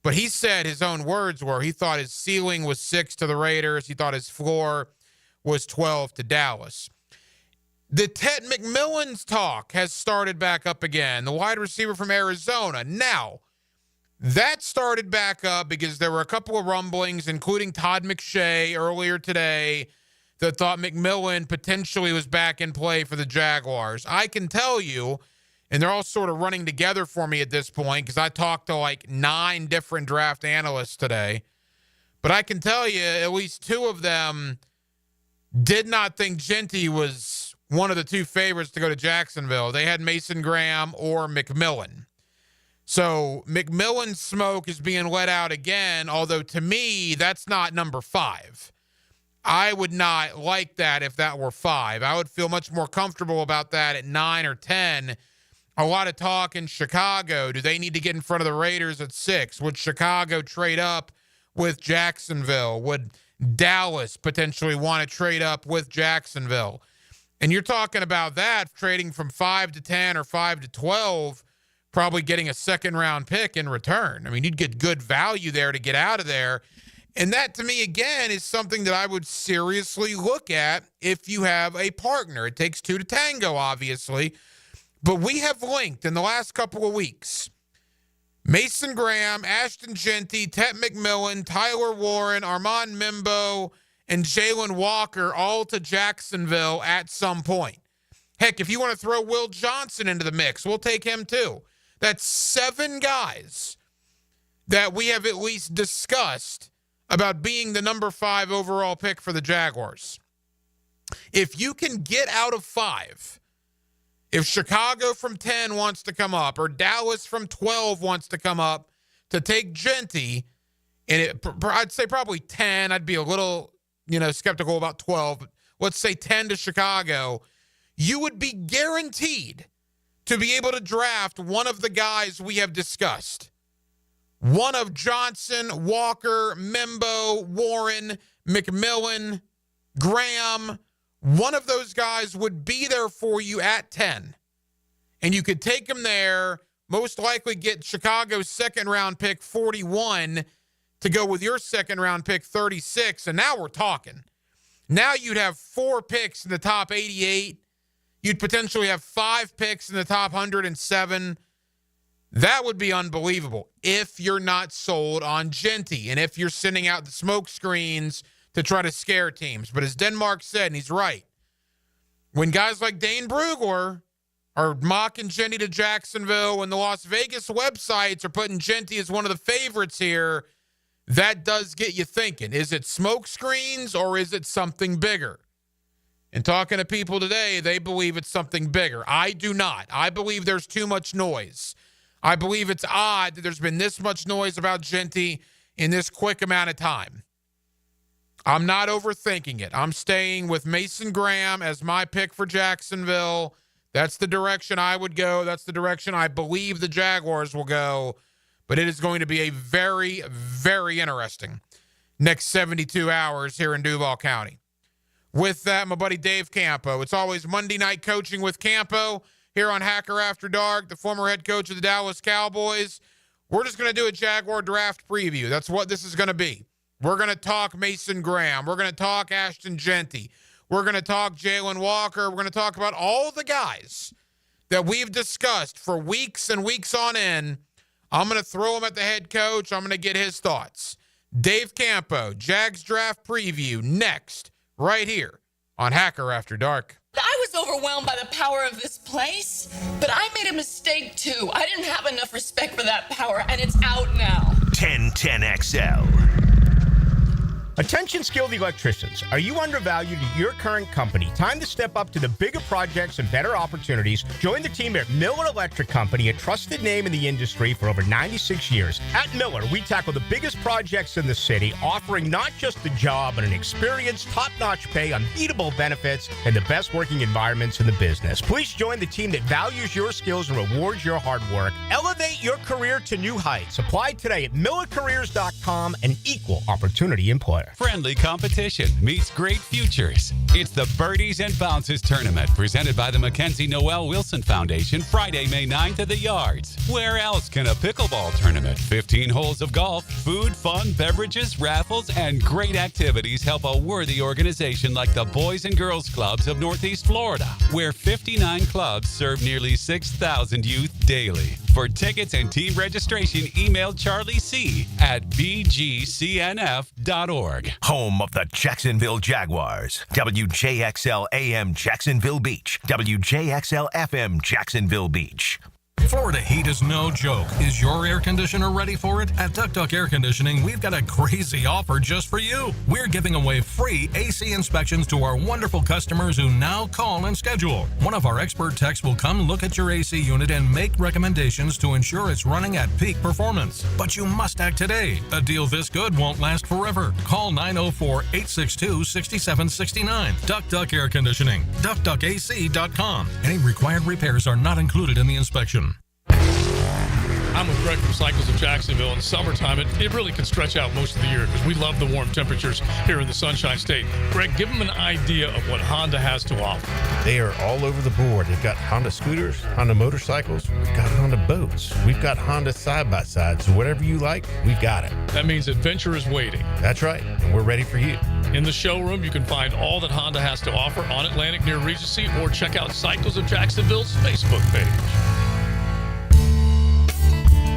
S1: But he said his own words were he thought his ceiling was 6 to the Raiders. He thought his floor was 12 to Dallas. The Ted McMillan's talk has started back up again, the wide receiver from Arizona. Now, that started back up because there were a couple of rumblings, including Todd McShay earlier today, that thought McMillan potentially was back in play for the Jaguars. I can tell you, and they're all sort of running together for me at this point because I talked to like 9 different draft analysts today, but I can tell you at least 2 of them did not think Jeanty was one of the 2 favorites to go to Jacksonville. They had Mason Graham or McMillan. So McMillan's smoke is being let out again, although to me, that's not number 5. I would not like that if that were 5. I would feel much more comfortable about that at 9 or 10. A lot of talk in Chicago. Do they need to get in front of the Raiders at 6? Would Chicago trade up with Jacksonville? Would Dallas potentially want to trade up with Jacksonville? And you're talking about that, trading from 5 to 10 or 5 to 12, probably getting a second-round pick in return. I mean, you'd get good value there to get out of there. And that, to me, again, is something that I would seriously look at if you have a partner. It takes 2 to tango, obviously. But we have linked in the last couple of weeks Mason Graham, Ashton Jeanty, Ted McMillan, Tyler Warren, Armand Mimbo, and Jalen Walker all to Jacksonville at some point. Heck, if you want to throw Will Johnson into the mix, we'll take him too. That's 7 guys that we have at least discussed about being the number 5 overall pick for the Jaguars. If you can get out of 5, if Chicago from 10 wants to come up or Dallas from 12 wants to come up to take Jeanty, and I'd say probably 10, I'd be a little, skeptical about 12, but let's say 10 to Chicago, you would be guaranteed to be able to draft one of the guys we have discussed. One of Johnson, Walker, Mimbo, Warren, McMillan, Graham. One of those guys would be there for you at 10. And you could take them there, most likely get Chicago's second-round pick 41 to go with your second-round pick 36, and now we're talking. Now you'd have 4 picks in the top 88. You'd potentially have 5 picks in the top 107. That would be unbelievable if you're not sold on Jeanty and if you're sending out the smoke screens to try to scare teams. But as Denmark said, and he's right, when guys like Dane Brugler are mocking Jeanty to Jacksonville, when the Las Vegas websites are putting Jeanty as one of the favorites here, that does get you thinking. Is it smoke screens or is it something bigger? And talking to people today, they believe it's something bigger. I do not. I believe there's too much noise. I believe it's odd that there's been this much noise about Jeanty in this quick amount of time. I'm not overthinking it. I'm staying with Mason Graham as my pick for Jacksonville. That's the direction I would go. That's the direction I believe the Jaguars will go. But it is going to be a very, very interesting next 72 hours here in Duval County. With that, my buddy Dave Campo. It's always Monday Night Coaching with Campo here on Hacker After Dark, the former head coach of the Dallas Cowboys. We're just going to do a Jaguar draft preview. That's what this is going to be. We're going to talk Mason Graham. We're going to talk Ashton Jeanty. We're going to talk Jalen Walker. We're going to talk about all the guys that we've discussed for weeks and weeks on end. I'm going to throw him at the head coach. I'm going to get his thoughts. Dave Campo, Jags draft preview, next, right here on Hacker After Dark.
S7: I was overwhelmed by the power of this place, but I made a mistake too. I didn't have enough respect for that power, and it's out now.
S2: 1010XL.
S17: Attention skilled electricians. Are you undervalued at your current company? Time to step up to the bigger projects and better opportunities. Join the team at Miller Electric Company, a trusted name in the industry for over 96 years. At Miller, we tackle the biggest projects in the city, offering not just the job, but an experienced, top-notch pay, unbeatable benefits, and the best working environments in the business. Please join the team that values your skills and rewards your hard work. Elevate your career to new heights. Apply today at millercareers.com, an equal opportunity employer.
S5: Friendly competition meets great futures. It's the Birdies and Bounces Tournament presented by the Mackenzie Noel Wilson Foundation, Friday, May 9th at the Yards. Where else can a pickleball tournament, 15 holes of golf, food, fun, beverages, raffles, and great activities help a worthy organization like the Boys and Girls Clubs of Northeast Florida, where 59 clubs serve nearly 6,000 youth daily. For tickets and team registration, email Charlie C. at bgcnf.org.
S2: Home of the Jacksonville Jaguars. WJXL AM Jacksonville Beach. WJXL FM Jacksonville Beach.
S8: Florida heat is no joke. Is your air conditioner ready for it? At Duck Duck Air Conditioning, we've got a crazy offer just for you. We're giving away free AC inspections to our wonderful customers who now call and schedule. One of our expert techs will come look at your AC unit and make recommendations to ensure it's running at peak performance. But you must act today. A deal this good won't last forever. Call 904-862-6769. Duck Duck Air Conditioning. DuckDuckAC.com. Any required repairs are not included in the inspection.
S9: I'm with Greg from Cycles of Jacksonville. In summertime, it really can stretch out most of the year because we love the warm temperatures here in the Sunshine State. Greg, give them an idea of what Honda has to offer.
S24: They are all over the board. They've got Honda scooters, Honda motorcycles, we've got Honda boats, we've got Honda side-by-sides. So whatever you like, we've got it.
S9: That means adventure is waiting.
S24: That's right, and we're ready for you.
S9: In the showroom, you can find all that Honda has to offer on Atlantic near Regency, or check out Cycles of Jacksonville's Facebook page.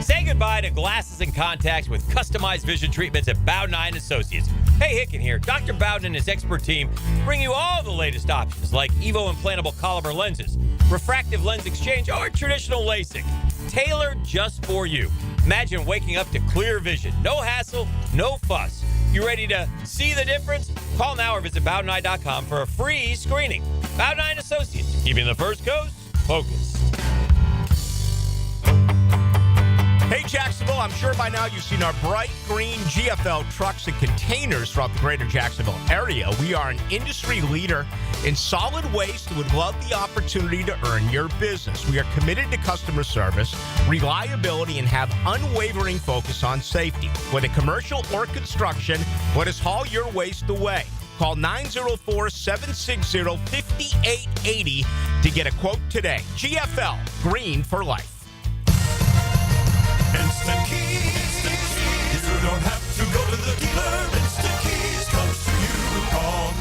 S12: Say goodbye to glasses and contacts with customized vision treatments at Bowden Associates. Hey, Hicken here. Dr. Bowden and his expert team bring you all the latest options like Evo implantable Caliber lenses, refractive lens exchange, or traditional LASIK. Tailored just for you. Imagine waking up to clear vision. No hassle, no fuss. You ready to see the difference? Call now or visit Bowdeneye.com for a free screening. Bowden Associates, keeping the first coast focused.
S17: Hey, Jacksonville, I'm sure by now you've seen our bright green GFL trucks and containers throughout the greater Jacksonville area. We are an industry leader in solid waste and would love the opportunity to earn your business. We are committed to customer service, reliability, and have unwavering focus on safety. Whether commercial or construction, let us haul your waste away. Call 904-760-5880 to get a quote today. GFL, green for life.
S18: Instant Keys. You don't have to go to the dealer. Instant Keys comes to you. Call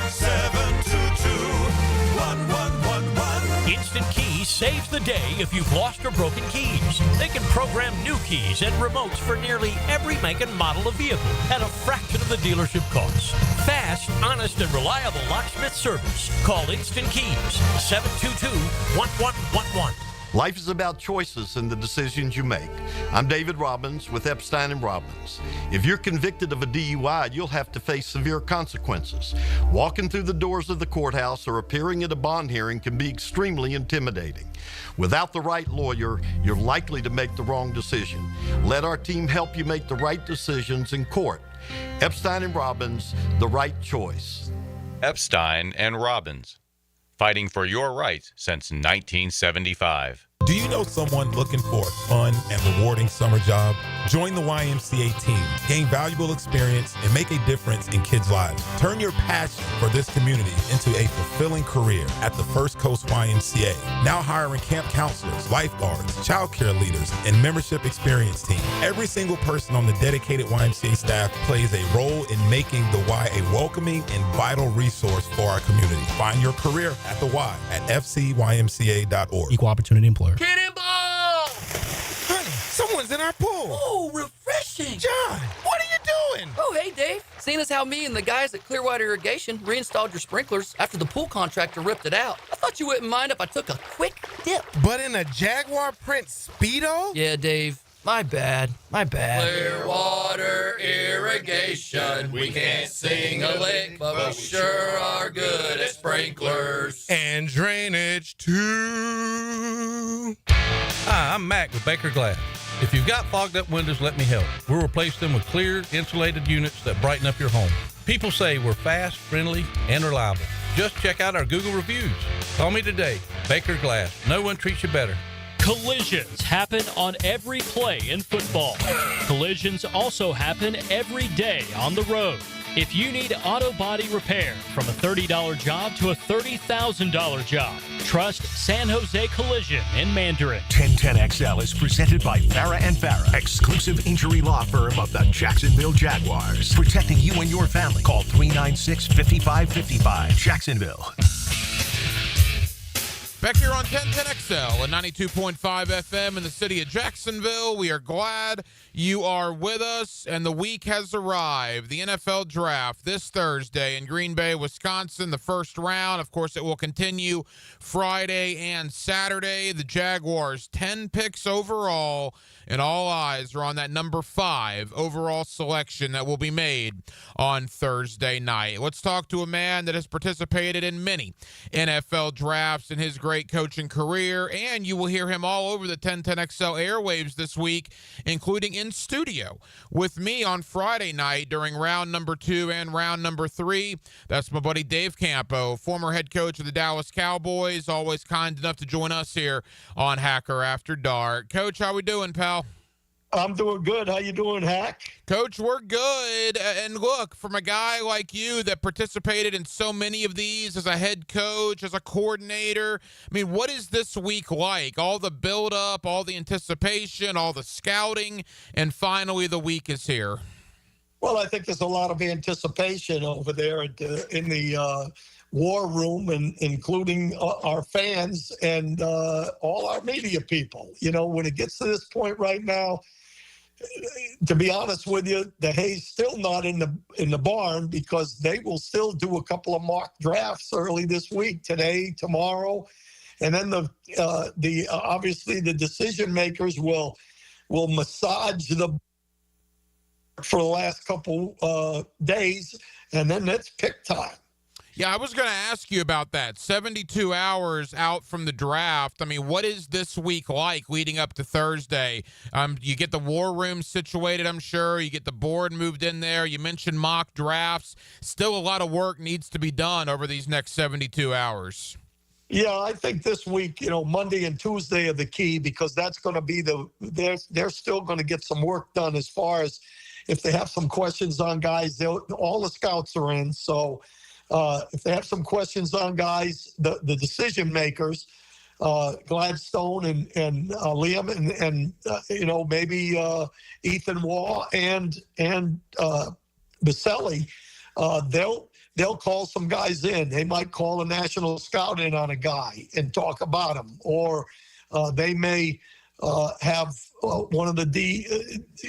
S18: 904-722-1111.
S13: Instant Keys saves the day if you've lost or broken keys. They can program new keys and remotes for nearly every make and model of vehicle at a fraction of the dealership cost. Fast, honest, and reliable locksmith service. Call Instant Keys, 722-1111.
S3: Life is about choices and the decisions you make. I'm David Robbins with Epstein & Robbins. If you're convicted of a DUI, you'll have to face severe consequences. Walking through the doors of the courthouse or appearing at a bond hearing can be extremely intimidating. Without the right lawyer, you're likely to make the wrong decision. Let our team help you make the right decisions in court. Epstein & Robbins, the right choice.
S14: Epstein & Robbins, fighting for your rights since 1975.
S16: Do you know someone looking for a fun and rewarding summer job? Join the YMCA team, gain valuable experience, and make a difference in kids' lives. Turn your passion for this community into a fulfilling career at the First Coast YMCA. Now hiring camp counselors, lifeguards, childcare leaders, and membership experience team. Every single person on the dedicated YMCA staff plays a role in making the Y a welcoming and vital resource for our community. Find your career at the Y at fcymca.org.
S19: Equal opportunity employer.
S17: Cannonball! Honey, someone's in our pool.
S20: Oh, refreshing.
S17: John, what are you doing?
S20: Oh, hey, Dave. Seeing as how me and the guys at Clearwater Irrigation reinstalled your sprinklers after the pool contractor ripped it out, I thought you wouldn't mind if I took a quick dip.
S17: But in a Jaguar print Speedo?
S20: Yeah, Dave. My bad.
S6: Clearwater Irrigation. We can't sing a lick, but we sure are good at sprinklers.
S17: And drainage, too.
S26: Hi, I'm Mac with Baker Glass. If you've got fogged up windows, let me help. We'll replace them with clear, insulated units that brighten up your home. People say we're fast, friendly, and reliable. Just check out our Google reviews. Call me today. Baker Glass. No one treats you better.
S27: Collisions happen on every play in football. Collisions also happen every day on the road. If you need auto body repair, from a $30 job to a $30,000 job, trust San Jose Collision in Mandarin.
S2: 1010XL is presented by Farah & Farah, exclusive injury law firm of the Jacksonville Jaguars. Protecting you and your family. Call 396-5555. Jacksonville.
S1: Back here on 1010XL and 92.5 FM in the city of Jacksonville. We are glad you are with us, and the week has arrived. The NFL Draft this Thursday in Green Bay, Wisconsin, the first round. Of course, it will continue Friday and Saturday. The Jaguars, 10 picks overall, and all eyes are on that number 5 overall selection that will be made on Thursday night. Let's talk to a man that has participated in many NFL drafts in his great coaching career, and you will hear him all over the 1010XL airwaves this week, including in studio with me on Friday night during round number 2 and round number 3. That's my buddy Dave Campo, former head coach of the Dallas Cowboys, always kind enough to join us here on Hacker After Dark. Coach, how we doing, pal?
S28: I'm doing good. How you doing, Hack?
S1: Coach, we're good. And look, from a guy like you that participated in so many of these as a head coach, as a coordinator, I mean, what is this week like? All the build-up, all the anticipation, all the scouting, and finally the week is here.
S28: Well, I think there's a lot of anticipation over there in the war room, and including our fans and all our media people. You know, when it gets to this point right now, to be honest with you, the hay's still not in the barn, because they will still do a couple of mock drafts early this week, today, tomorrow, and then the obviously the decision makers will massage the for the last couple days, and then it's pick time.
S1: Yeah, I was going to ask you about that. 72 hours out from the draft. I mean, what is this week like leading up to Thursday? You get the war room situated, I'm sure. You get the board moved in there. You mentioned mock drafts. Still a lot of work needs to be done over these next 72 hours.
S28: Yeah, I think this week, Monday and Tuesday are the key, because that's going to be they're still going to get some work done as far as if they have some questions on guys. All the scouts are in, so if they have some questions on guys, the decision makers, Gladstone and Liam and maybe Ethan Waugh and Baselli, they'll call some guys in. They might call a national scout in on a guy and talk about him, or they may have one of the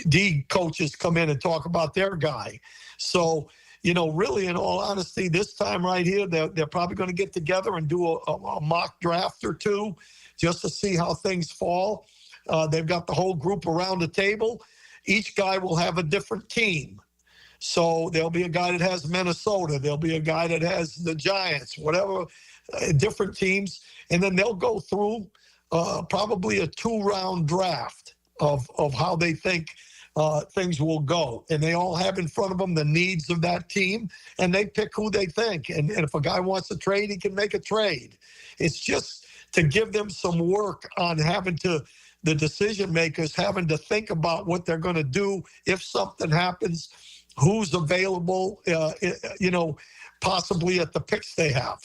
S28: D coaches come in and talk about their guy. So, really, in all honesty, this time right here, they're probably going to get together and do a mock draft or two just to see how things fall. They've got the whole group around the table. Each guy will have a different team. So there'll be a guy that has Minnesota. There'll be a guy that has the Giants, whatever, different teams. And then they'll go through probably a 2-round draft of how they think things will go. And they all have in front of them the needs of that team, and they pick who they think. And if a guy wants to trade, he can make a trade. It's just to give them some work on the decision makers having to think about what they're going to do if something happens, who's available, possibly at the picks they have.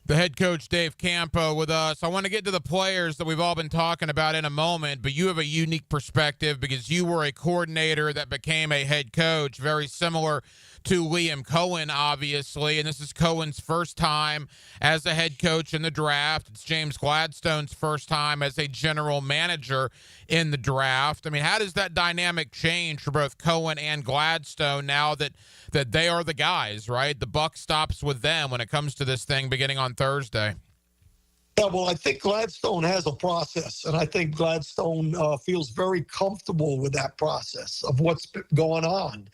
S1: The head coach, Dave Campo, with us. I want to get to the players that we've all been talking about in a moment, but you have a unique perspective because you were a coordinator that became a head coach, very similar to Liam Cohen, obviously, and this is Cohen's first time as a head coach in the draft. It's James Gladstone's first time as a general manager in the draft. I mean, how does that dynamic change for both Cohen and Gladstone now that they are the guys, right? The buck stops with them when it comes to this thing beginning on Thursday.
S28: Yeah, well, I think Gladstone has a process, and I think Gladstone feels very comfortable with that process of what's going on.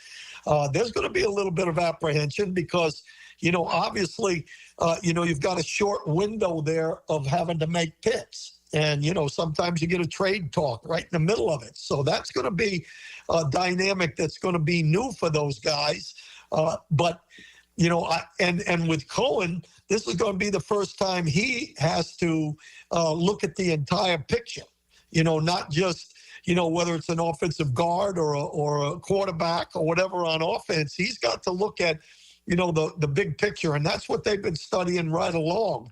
S28: There's going to be a little bit of apprehension because, obviously, you've got a short window there of having to make picks. And, sometimes you get a trade talk right in the middle of it. So that's going to be a dynamic that's going to be new for those guys. But with Cohen, this is going to be the first time he has to look at the entire picture, not just, whether it's an offensive guard or a quarterback or whatever on offense. He's got to look at, the big picture. And that's what they've been studying right along.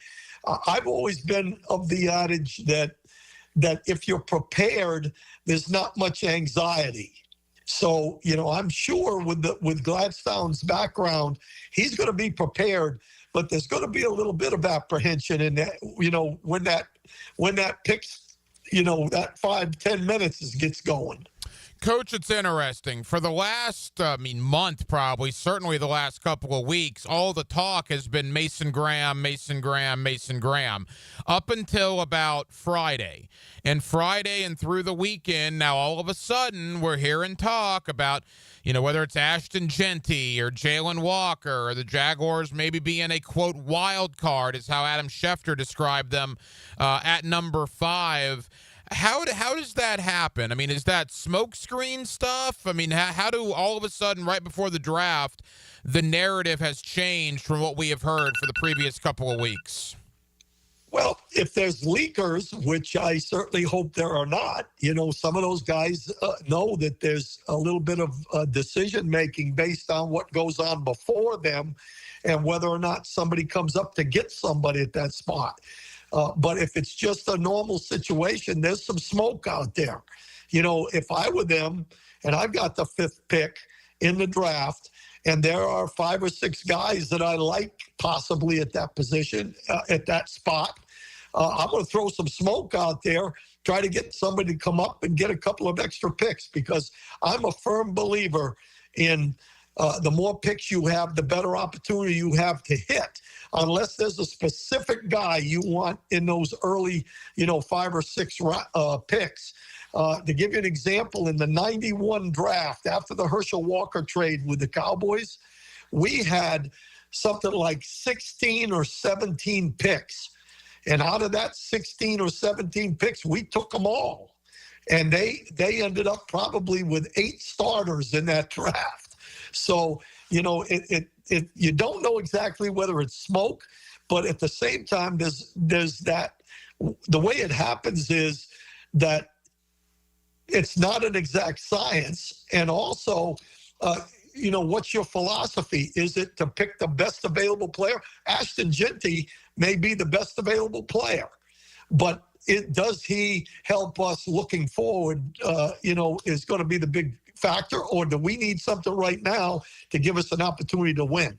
S28: I've always been of the adage that if you're prepared, there's not much anxiety. So, I'm sure with Gladstone's background, he's going to be prepared, but there's going to be a little bit of apprehension in that, when that picks, that 5-10 minutes gets going.
S1: Coach, it's interesting. For the last, month probably, certainly the last couple of weeks, all the talk has been Mason Graham, up until about Friday. And Friday and through the weekend, now all of a sudden, we're hearing talk about, whether it's Ashton Genty or Jalen Walker or the Jaguars maybe being a, quote, wild card is how Adam Schefter described them at number 5. How does that happen? I mean, is that smokescreen stuff? I mean, how do all of a sudden, right before the draft, the narrative has changed from what we have heard for the previous couple of weeks?
S28: Well, if there's leakers, which I certainly hope there are not, some of those guys know that there's a little bit of decision-making based on what goes on before them and whether or not somebody comes up to get somebody at that spot. But if it's just a normal situation, there's some smoke out there. If I were them and I've got the 5th pick in the draft and there are 5 or 6 guys that I like possibly at that position, at that spot, I'm going to throw some smoke out there, try to get somebody to come up and get a couple of extra picks because I'm a firm believer in the more picks you have, the better opportunity you have to hit. Unless there's a specific guy you want in those early, 5 or 6 picks. To give you an example, in the 91 draft, after the Herschel Walker trade with the Cowboys, we had something like 16 or 17 picks. And out of that 16 or 17 picks, we took them all. And they ended up probably with 8 starters in that draft. So, you don't know exactly whether it's smoke, but at the same time, there's that. The way it happens is that it's not an exact science, and also, what's your philosophy? Is it to pick the best available player? Ashton Genty may be the best available player, but does he help us looking forward? Is going to be the big factor, or do we need something right now to give us an opportunity to win?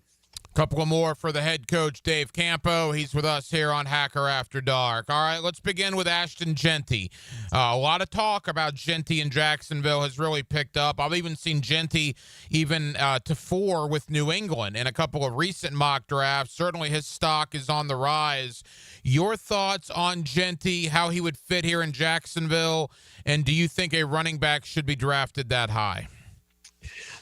S1: Couple of more for the head coach, Dave Campo. He's with us here on Hacker After Dark. All right, let's begin with Ashton Genty. A lot of talk about Genty in Jacksonville has really picked up. I've even seen Genty even to 4 with New England in a couple of recent mock drafts. Certainly his stock is on the rise. Your thoughts on Genty, how he would fit here in Jacksonville, and do you think a running back should be drafted that high?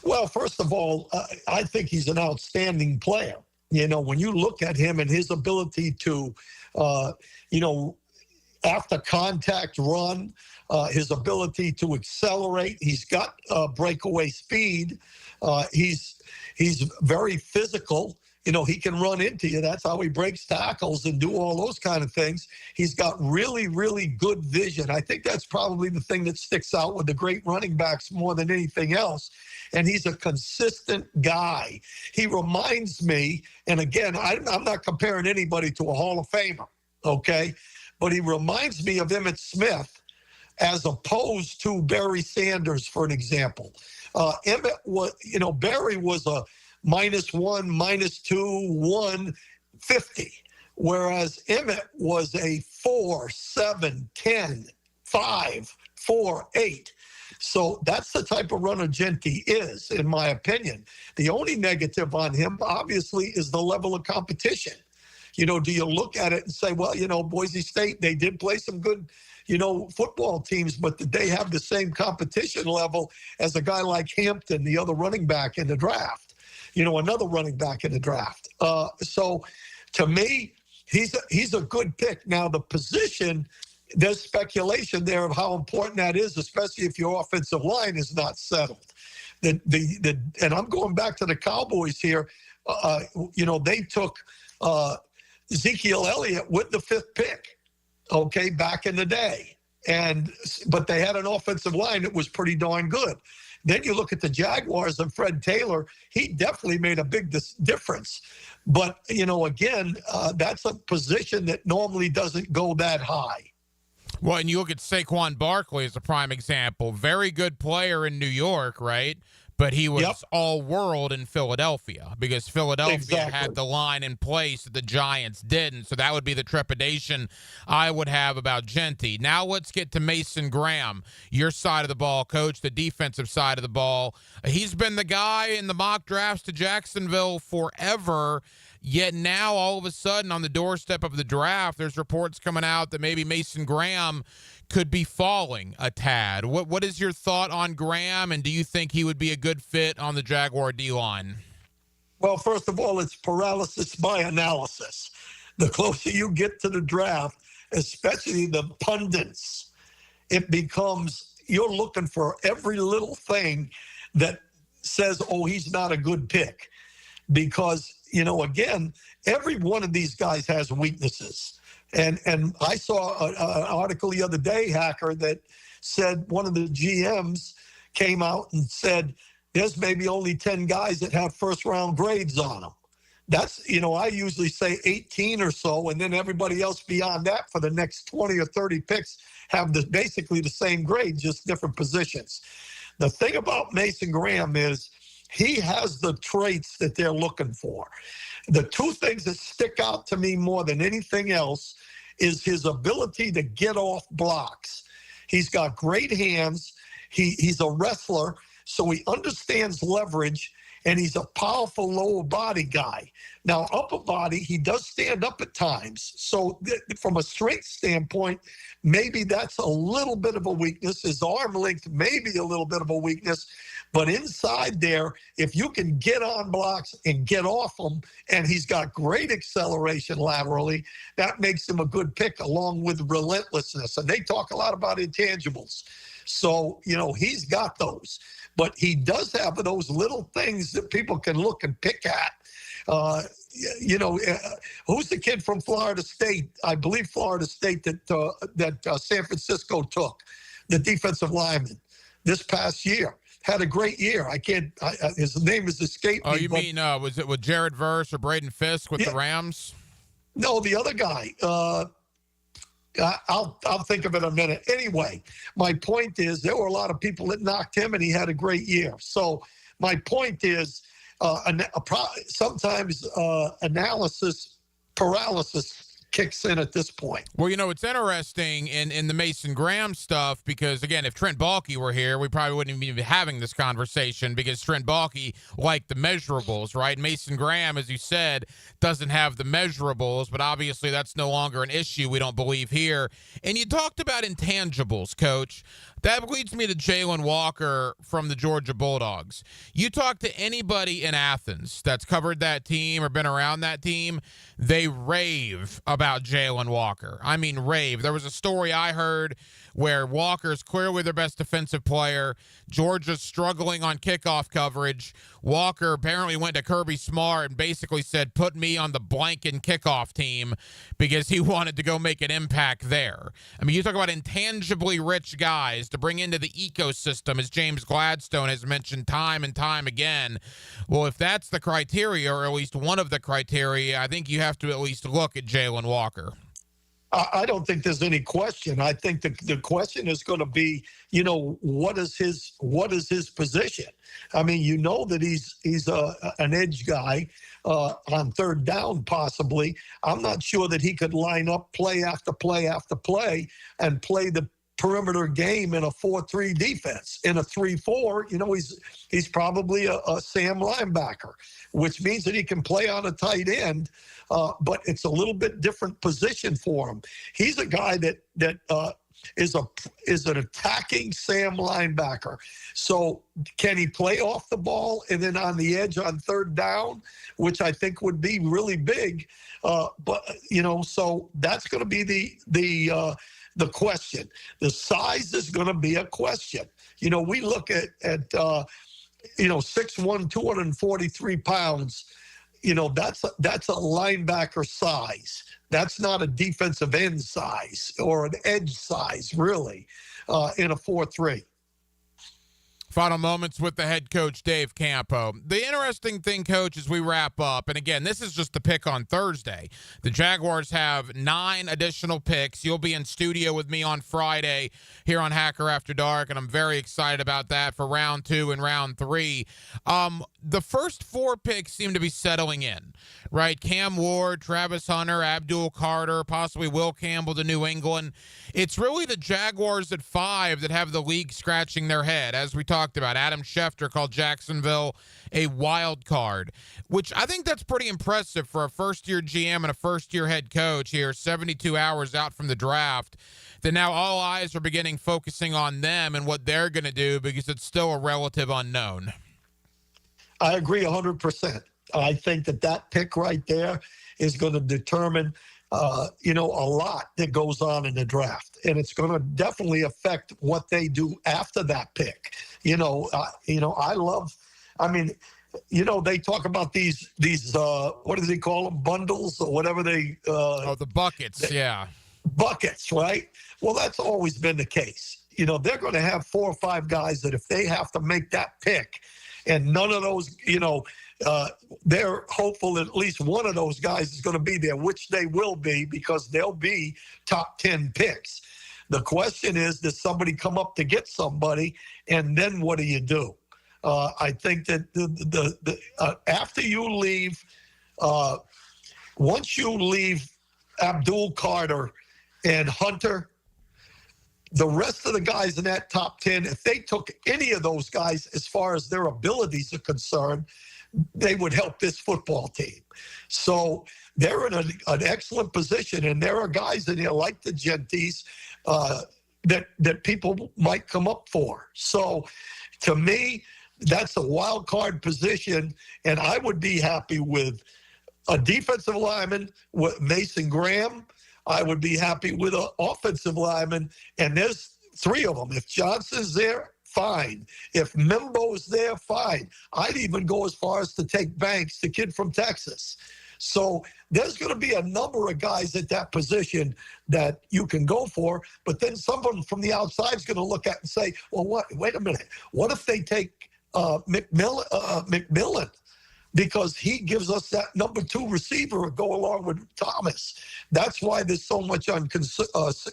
S28: Well, first of all, I think he's an outstanding player. You know, when you look at him and his ability to, after contact run, his ability to accelerate, he's got breakaway speed. He's very physical. You know, he can run into you. That's how he breaks tackles and do all those kind of things. He's got really, really good vision. I think that's probably the thing that sticks out with the great running backs more than anything else. And he's a consistent guy. He reminds me, and again, I'm not comparing anybody to a Hall of Famer, okay? But he reminds me of Emmitt Smith as opposed to Barry Sanders, for an example. Emmitt was, Barry was a -1, -2, 1, 50. Whereas Emmitt was a 4, 7, 10, 5, 4, 8. So that's the type of runner Genty is, in my opinion. The only negative on him, obviously, is the level of competition. You know, do you look at it and say, well, Boise State, they did play some good, football teams, but did they have the same competition level as a guy like Hampton, the other running back in the draft? Another running back in the draft. So to me, he's a good pick. Now, the position, there's speculation there of how important that is, especially if your offensive line is not settled. And I'm going back to the Cowboys here. They took Ezekiel Elliott with the 5th pick, okay, back in the day. But they had an offensive line that was pretty darn good. Then you look at the Jaguars and Fred Taylor, he definitely made a big difference. But, again, that's a position that normally doesn't go that high.
S1: Well, and you look at Saquon Barkley as a prime example. Very good player in New York, right? But he was all world in Philadelphia because Philadelphia had the line in place that the Giants didn't. So that would be the trepidation I would have about Genty. Now let's get to Mason Graham, your side of the ball, coach, the defensive side of the ball. He's been the guy in the mock drafts to Jacksonville forever. Yet now, all of a sudden, on the doorstep of the draft, there's reports coming out that maybe Mason Graham could be falling a tad. What is your thought on Graham, and do you think he would be a good fit on the Jaguar D-line?
S28: Well, first of all, it's paralysis by analysis. The closer you get to the draft, especially the pundits, it becomes you're looking for every little thing that says, oh, he's not a good pick. Because, again, every one of these guys has weaknesses. And I saw an article the other day, Hacker, that said one of the GMs came out and said there's maybe only 10 guys that have first-round grades on them. That's, I usually say 18 or so, and then everybody else beyond that for the next 20 or 30 picks have basically the same grade, just different positions. The thing about Mason Graham is he has the traits that they're looking for. The two things that stick out to me more than anything else is his ability to get off blocks. He's got great hands. He's a wrestler, so he understands leverage, and he's a powerful lower body guy. Now, upper body, he does stand up at times. So from a strength standpoint, maybe that's a little bit of a weakness. His arm length may be a little bit of a weakness. But inside there, if you can get on blocks and get off them, and he's got great acceleration laterally, that makes him a good pick along with relentlessness. And they talk a lot about intangibles. So, he's got those. But he does have those little things that people can look and pick at. Who's the kid from Florida State? I believe Florida State that San Francisco took, the defensive lineman, this past year. Had a great year. His name has escaped me.
S1: Oh, you mean, was it with Jared Verse or Braden Fisk with the Rams?
S28: No, the other guy. I'll think of it in a minute. Anyway, my point is there were a lot of people that knocked him, and he had a great year. So my point is sometimes analysis paralysis kicks in at this point.
S1: Well, it's interesting in the Mason Graham stuff because, again, if Trent Baalke were here, we probably wouldn't even be having this conversation because Trent Baalke liked the measurables, right? Mason Graham, as you said, doesn't have the measurables, but obviously that's no longer an issue, we don't believe here. And you talked about intangibles, Coach. That leads me to Jalen Walker from the Georgia Bulldogs. You talk to anybody in Athens that's covered that team or been around that team, they rave about Jalen Walker. I mean, rave. There was a story I heard where Walker's clearly their best defensive player. Georgia's struggling on kickoff coverage. Walker apparently went to Kirby Smart and basically said, put me on the blanking kickoff team because he wanted to go make an impact there. I mean, you talk about intangibly rich guys to bring into the ecosystem, as James Gladstone has mentioned time and time again. Well, if that's the criteria, or at least one of the criteria, I think you have to at least look at Jalen Walker.
S28: I don't think there's any question. I think the question is going to be, what is his position? I mean, that he's an edge guy on third down, possibly. I'm not sure that he could line up play after play after play and play the perimeter game in a 4-3 defense. In a 3-4, he's probably a Sam linebacker, which means that he can play on a tight end, but it's a little bit different position for him. He's a guy that is an attacking Sam linebacker. So can he play off the ball and then on the edge on third down, which I think would be really big. But so that's going to be the question. The size is going to be a question. We look at 6'1", 243 pounds. That's a linebacker size. That's not a defensive end size or an edge size, really, in a 4-3.
S1: Final moments with the head coach, Dave Campo. The interesting thing, Coach, as we wrap up, and again, this is just the pick on Thursday. The Jaguars have 9 additional picks. You'll be in studio with me on Friday here on Hacker After Dark, and I'm very excited about that for round 2 and round 3. The first 4 picks seem to be settling in, right? Cam Ward, Travis Hunter, Abdul Carter, possibly Will Campbell to New England. It's really the Jaguars at 5 that have the league scratching their head. As we talked about, Adam Schefter called Jacksonville a wild card, which I think that's pretty impressive for a first-year GM and a first-year head coach here, 72 hours out from the draft, that now all eyes are beginning focusing on them and what they're going to do because it's still a relative unknown.
S28: I agree 100%. I think that pick right there is going to determine, a lot that goes on in the draft. And it's going to definitely affect what they do after that pick. They talk about these what do they call them? Bundles or whatever
S1: the buckets. Yeah.
S28: Buckets, right? Well, that's always been the case. They're going to have 4 or 5 guys that if they have to make that pick, and none of those, they're hopeful that at least one of those guys is going to be there, which they will be because they'll be top 10 picks. The question is, does somebody come up to get somebody, and then what do you do? I think that after you leave, once you leave Abdul Carter and Hunter, the rest of the guys in that top 10, if they took any of those guys as far as their abilities are concerned, they would help this football team. So they're in an excellent position, and there are guys in there like the Genties that people might come up for. So to me, that's a wild card position, and I would be happy with a defensive lineman with Mason Graham. I would be happy with an offensive lineman, and there's 3 of them. If Johnson's there, fine. If Mimbo's there, fine. I'd even go as far as to take Banks, the kid from Texas. So there's going to be a number of guys at that position that you can go for, but then someone from the outside is going to look at and say, well, wait a minute. What if they take McMillan? Because he gives us that number 2 receiver to go along with Thomas. That's why there's so much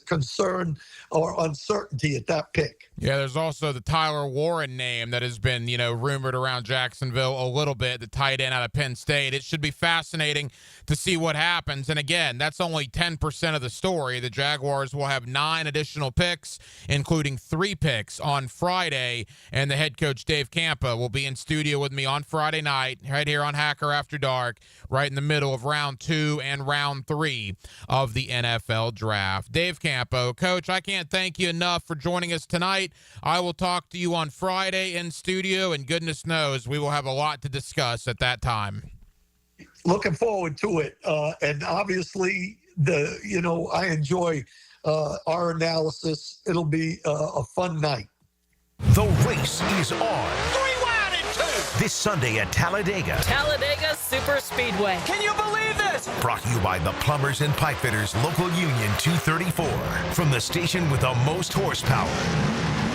S28: concern or uncertainty at that pick.
S1: Yeah, there's also the Tyler Warren name that has been, rumored around Jacksonville a little bit, the tight end out of Penn State. It should be fascinating to see what happens. And again, that's only 10% of the story. The Jaguars will have 9 additional picks, including 3 picks on Friday. And the head coach, Dave Campo, will be in studio with me on Friday night, right here on Hacker After Dark, right in the middle of round 2 and round 3 of the NFL draft. Dave Campo, Coach, I can't thank you enough for joining us tonight. I will talk to you on Friday in studio, and goodness knows we will have a lot to discuss at that time.
S28: Looking forward to it. And obviously, I enjoy our analysis. It'll be a fun night.
S2: The race is on.
S13: 3 wide and 2.
S2: This Sunday at Talladega.
S4: Talladega Super Speedway.
S13: Can you believe this?
S2: Brought to you by the Plumbers and Pipe Fitters Local Union 234. From the station with the most horsepower,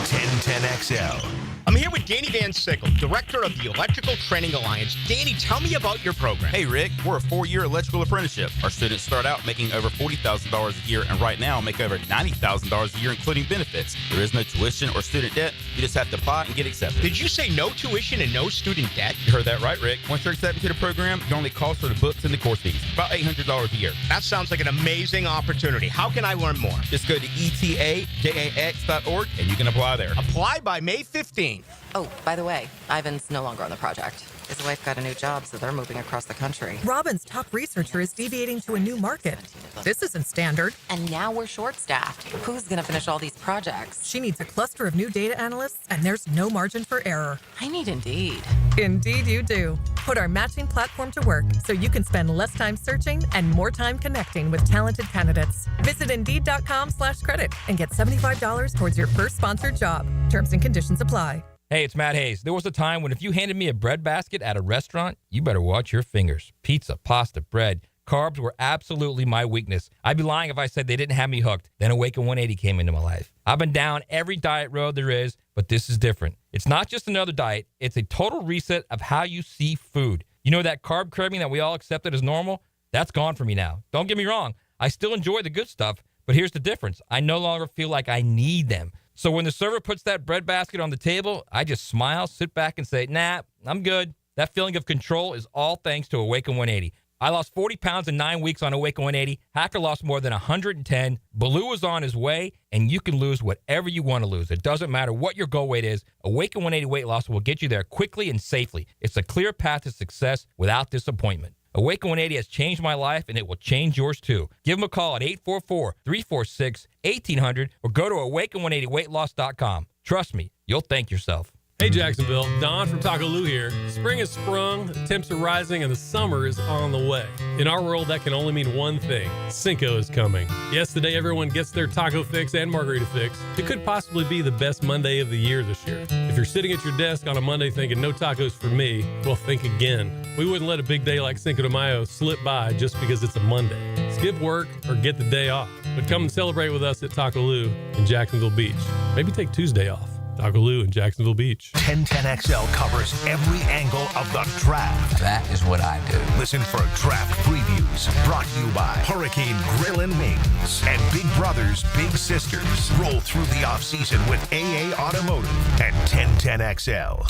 S2: 1010XL.
S17: I'm here with Danny Van Sickle, director of the Electrical Training Alliance. Danny, tell me about your program.
S10: Hey, Rick, we're a 4-year electrical apprenticeship. Our students start out making over $40,000 a year and right now make over $90,000 a year, including benefits. There is no tuition or student debt. You just have to apply and get accepted.
S17: Did you say no tuition and no student debt?
S10: You heard that right, Rick. Once you're accepted to the program, your only cost for the books and the course fees, about $800 a year.
S17: That sounds like an amazing opportunity. How can I learn more?
S10: Just go to etajax.org and you can apply there.
S17: Apply by May 15th.
S11: Oh, by the way, Ivan's no longer on the project. His wife got a new job, so they're moving across the country.
S15: Robin's top researcher is deviating to a new market. This isn't standard.
S11: And now we're short-staffed. Who's going to finish all these projects?
S15: She needs a cluster of new data analysts, and there's no margin for error.
S11: I need Indeed.
S15: Indeed you do. Put our matching platform to work so you can spend less time searching and more time connecting with talented candidates. Visit Indeed.com/credit and get $75 towards your first sponsored job. Terms and conditions apply.
S19: Hey, it's Matt Hayes. There was a time when if you handed me a bread basket at a restaurant, you better watch your fingers. Pizza, pasta, bread, carbs were absolutely my weakness. I'd be lying if I said they didn't have me hooked. Then Awaken 180 came into my life. I've been down every diet road there is, but this is different. It's not just another diet. It's a total reset of how you see food. You know that carb craving that we all accepted as normal? That's gone for me now. Don't get me wrong. I still enjoy the good stuff, but here's the difference. I no longer feel like I need them. So when the server puts that bread basket on the table, I just smile, sit back, and say, nah, I'm good. That feeling of control is all thanks to Awaken 180. I lost 40 pounds in 9 weeks on Awaken 180. Hacker lost more than 110. Baloo is on his way, and you can lose whatever you want to lose. It doesn't matter what your goal weight is. Awaken 180 weight loss will get you there quickly and safely. It's a clear path to success without disappointment. Awaken 180 has changed my life, and it will change yours too. Give them a call at 844-346-1800 or go to awaken180weightloss.com. Trust me, you'll thank yourself.
S21: Hey Jacksonville, Don from Taco Lou here. Spring has sprung, the temps are rising, and the summer is on the way. In our world, that can only mean one thing. Cinco is coming. Yes, today everyone gets their taco fix and margarita fix. It could possibly be the best Monday of the year this year. If you're sitting at your desk on a Monday thinking no tacos for me, well, think again. We wouldn't let a big day like Cinco de Mayo slip by just because it's a Monday. Skip work or get the day off. But come and celebrate with us at Taco Lou in Jacksonville Beach. Maybe take Tuesday off. Taco Lou in Jacksonville Beach.
S2: 1010XL covers every angle of the draft.
S22: That is what I do.
S2: Listen for draft previews brought to you by Hurricane Grill and Wings and Big Brothers Big Sisters. Roll through the offseason with AA Automotive and 1010XL.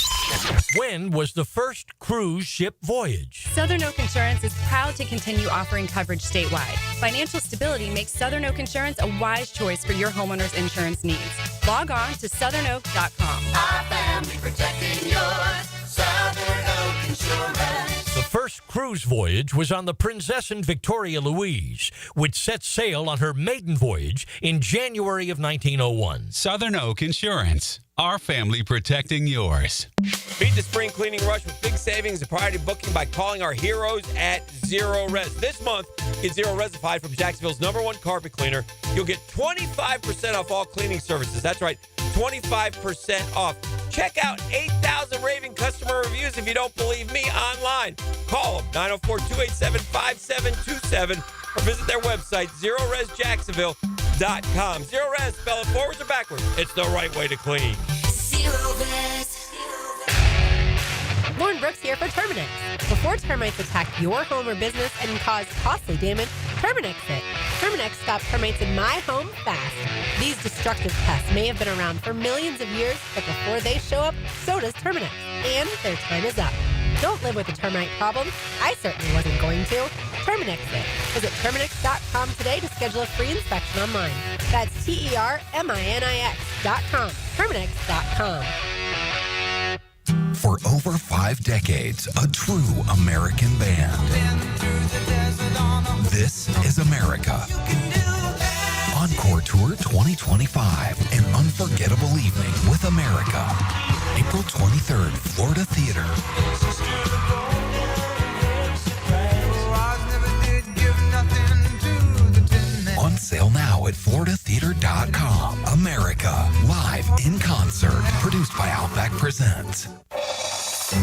S13: When was the first cruise ship voyage?
S23: Southern Oak Insurance is proud to continue offering coverage statewide. Financial stability makes Southern Oak Insurance a wise choice for your homeowner's insurance needs. Log on to southernoak.com.
S18: Our family protecting yours. Southern Oak Insurance.
S13: The first cruise voyage was on the Princess and Victoria Louise, which set sail on her maiden voyage in January of 1901.
S5: Southern Oak Insurance. Our family protecting yours.
S12: Beat the spring cleaning rush with big savings and priority booking by calling our heroes at Zero Res. This month, get Zero Resified from Jacksonville's #1 carpet cleaner. You'll get 25% off all cleaning services. That's right, 25% off. Check out 8,000 raving customer reviews if you don't believe me online. Call them, 904-287-5727, or visit their website, ZeroResJacksonville.com. Zero Res, spell it forwards or backwards. It's the right way to clean.
S29: Zero Res. Lauren Brooks here for Terminix. Before termites attack your home or business and cause costly damage, Terminix it.
S3: Terminix stopped termites in my home fast. These destructive pests may have been around for millions of years, but before they show up, so does Terminix. And their time is up. Don't live with a termite problem. I certainly wasn't going to. Terminix it. Visit Terminix.com today to schedule a free inspection online. That's TERMINIX.com. Terminix.com.
S7: For over 5 decades, a true American band. This is America. Encore Tour 2025, an unforgettable evening with America. April 23rd, Florida Theater. On sale now at floridatheater.com. America, live in concert. Produced by Outback Presents.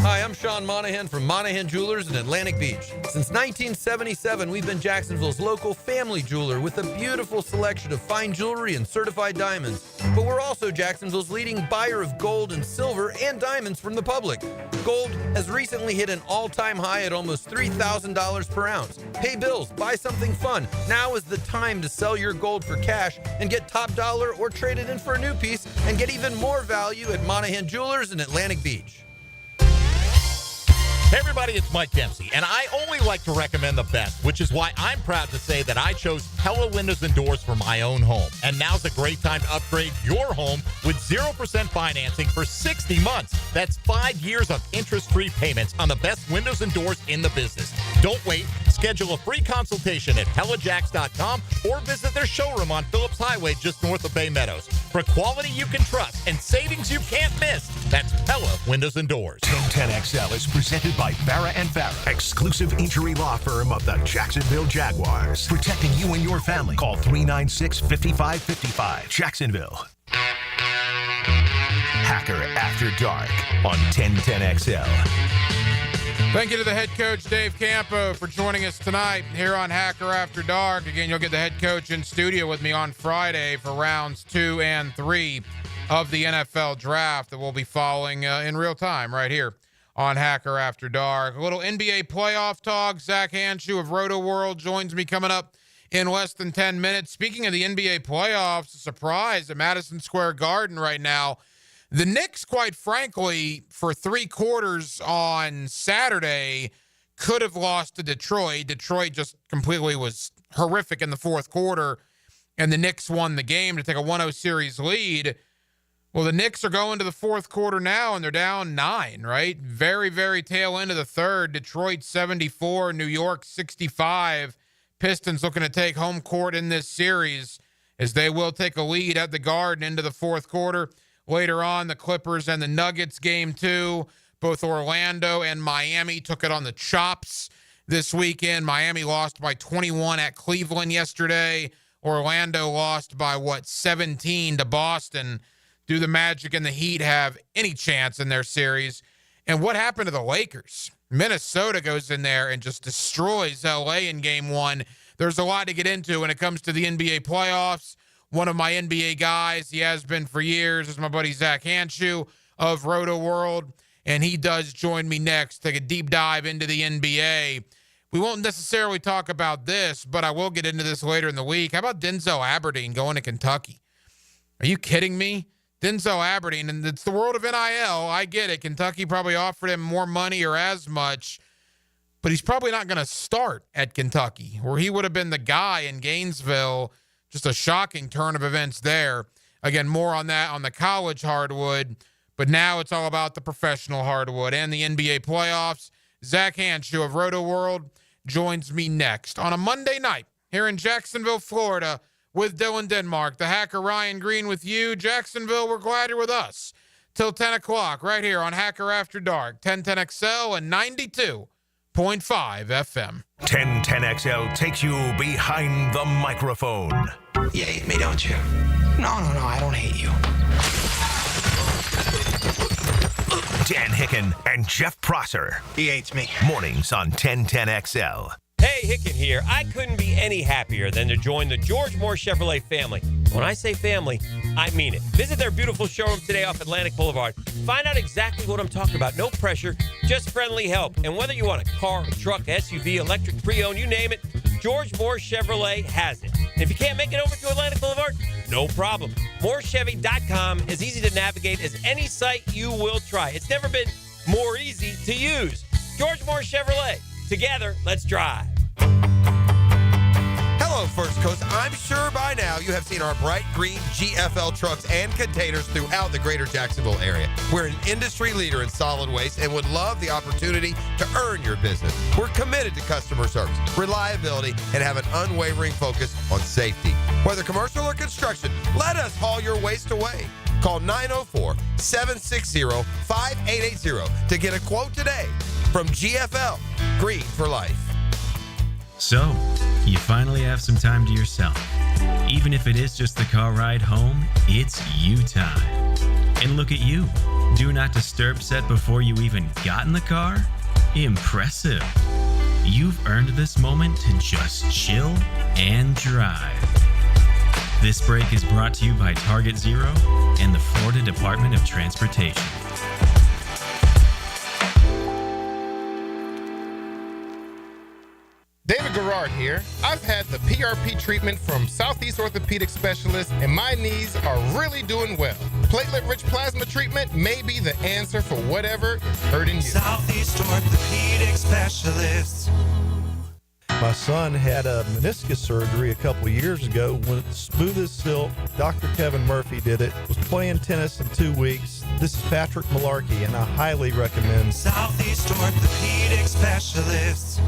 S8: Hi, I'm Sean Monahan from Monahan Jewelers in Atlantic Beach. Since 1977, we've been Jacksonville's local family jeweler with a beautiful selection of fine jewelry and certified diamonds. But we're also Jacksonville's leading buyer of gold and silver and diamonds from the public. Gold has recently hit an all-time high at almost $3,000 per ounce. Pay bills, buy something fun. Now is the time to sell your gold for cash and get top dollar or trade it in for a new piece and get even more value at Monahan Jewelers in Atlantic Beach.
S9: Hey everybody, it's Mike Dempsey, and I only like to recommend the best, which is why I'm proud to say that I chose Pella Windows and Doors for my own home. And now's a great time to upgrade your home with 0% financing for 60 months. That's 5 years of interest-free payments on the best windows and doors in the business. Don't wait. Schedule a free consultation at PellaJacks.com or visit their showroom on Phillips Highway just north of Bay Meadows. For quality you can trust and savings you can't miss, that's Pella Windows and Doors.
S2: 1010XL is presented by Farrah & Farrah, exclusive injury law firm of the Jacksonville Jaguars. Protecting you and your family. Call 396-5555. Jacksonville. Hacker After Dark on 1010XL.
S1: Thank you to the head coach, Dave Campo, for joining us tonight here on Hacker After Dark. Again, you'll get the head coach in studio with me on Friday for rounds 2 and 3 of the NFL draft that we'll be following in real time right here on Hacker After Dark. A little NBA playoff talk. Zach Hanshu of Roto World joins me coming up in less than 10 minutes. Speaking of the NBA playoffs, a surprise at Madison Square Garden right now. The Knicks, quite frankly, for 3 quarters on Saturday, could have lost to Detroit. Detroit just completely was horrific in the fourth quarter, and the Knicks won the game to take a 1-0 series lead. Well, the Knicks are going to the fourth quarter now, and they're down 9, right? Very, very tail end of the third. Detroit 74, New York 65. Pistons looking to take home court in this series as they will take a lead at the Garden into the fourth quarter. Later on, the Clippers and the Nuggets game 2. Both Orlando and Miami took it on the chops this weekend. Miami lost by 21 at Cleveland yesterday. Orlando lost by, 17 to Boston. Do the Magic and the Heat have any chance in their series? And what happened to the Lakers? Minnesota goes in there and just destroys LA in game 1. There's a lot to get into when it comes to the NBA playoffs. One of my NBA guys, he has been for years, is my buddy Zach Hanshu of Roto World, and he does join me next, take a deep dive into the NBA. We won't necessarily talk about this, but I will get into this later in the week. How about Denzel Aberdeen going to Kentucky? Are you kidding me? Denzel Aberdeen, and it's the world of NIL. I get it. Kentucky probably offered him more money or as much, but he's probably not going to start at Kentucky, where he would have been the guy in Gainesville. Just a shocking turn of events there. Again, more on that on the college hardwood, but now it's all about the professional hardwood and the NBA playoffs. Zach Hanshu of Roto World joins me next on a Monday night here in Jacksonville, Florida, with Dylan Denmark. The hacker Ryan Green with you. Jacksonville, we're glad you're with us till 10 o'clock right here on Hacker After Dark, 1010XL and 92.5 FM.
S2: 1010XL takes you behind the microphone.
S14: You hate me, don't you? No, I don't hate you.
S2: Dan Hicken and Jeff Prosser.
S14: He hates me.
S2: Mornings on 1010XL.
S12: Hey, Hicken here. I couldn't be any happier than to join the George Moore Chevrolet family. When I say family, I mean it. Visit their beautiful showroom today off Atlantic Boulevard. Find out exactly what I'm talking about. No pressure, just friendly help. And whether you want a car, a truck, SUV, electric, pre-owned, you name it, George Moore Chevrolet has it. And if you can't make it over to Atlantic Boulevard, no problem. MoreChevy.com is easy to navigate as any site you will try. It's never been more easy to use. George Moore Chevrolet. Together, let's drive.
S6: Hello, First Coast. I'm sure by now you have seen our bright green GFL trucks and containers throughout the greater Jacksonville area. We're an industry leader in solid waste and would love the opportunity to earn your business. We're committed to customer service, reliability, and have an unwavering focus on safety. Whether commercial or construction, let us haul your waste away. Call 904-760-5880 to get a quote today from GFL, Green for Life.
S16: So, you finally have some time to yourself. Even if it is just the car ride home, it's you time. And look at you. Do not disturb set before you even got in the car? Impressive. You've earned this moment to just chill and drive. This break is brought to you by Target Zero and the Florida Department of Transportation.
S20: David Garrard here. I've had the PRP treatment from Southeast Orthopedic Specialists, and my knees are really doing well. Platelet-rich plasma treatment may be the answer for whatever is hurting you.
S18: Southeast Orthopedic Specialists.
S22: My son had a meniscus surgery a couple years ago. When it's smooth as silk, Dr. Kevin Murphy did it. Was playing tennis in 2 weeks. This is Patrick Malarkey, and I highly recommend
S18: Southeast Orthopedic Specialists.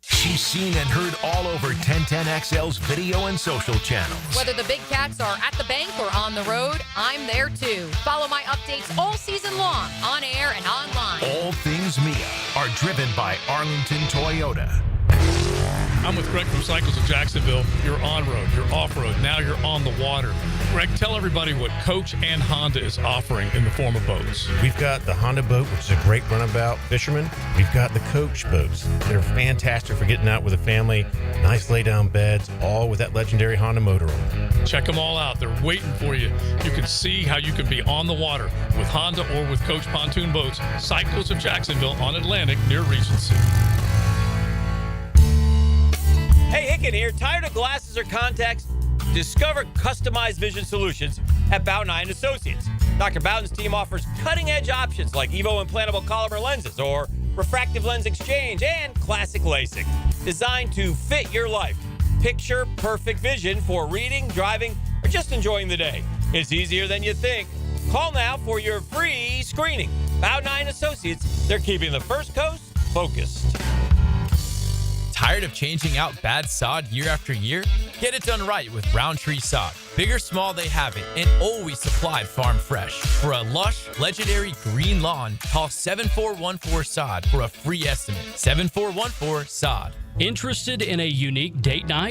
S2: She's seen and heard all over 1010XL's video and social channels.
S24: Whether the big cats are at the bank or on the road, I'm there too. Follow my updates all season long, on air and online.
S2: All things Mia are driven by Arlington Toyota.
S25: I'm with Greg from Cycles of Jacksonville. You're on-road, you're off-road, now you're on the water. Greg, tell everybody what Coach and Honda is offering in the form of boats.
S26: We've got the Honda boat, which is a great runabout fisherman. We've got the Coach boats. They're fantastic for getting out with a family. Nice lay-down beds, all with that legendary Honda motor on them.
S25: Check them all out. They're waiting for you. You can see how you can be on the water with Honda or with Coach pontoon boats. Cycles of Jacksonville on Atlantic near Regency.
S12: Hey, Hicken here. Tired of glasses or contacts? Discover customized vision solutions at Bowden & Associates. Dr. Bowden's team offers cutting-edge options like Evo implantable Collamer lenses or refractive lens exchange and classic LASIK, designed to fit your life. Picture perfect vision for reading, driving, or just enjoying the day. It's easier than you think. Call now for your free screening. Bowden & Associates, they're keeping the First Coast focused.
S27: Tired of changing out bad sod year after year? Get it done right with Roundtree Sod. Big or small, they have it, and always supplied farm fresh. For a lush, legendary green lawn, call 7414-SOD for a free estimate. 7414-SOD.
S28: Interested in a unique date night?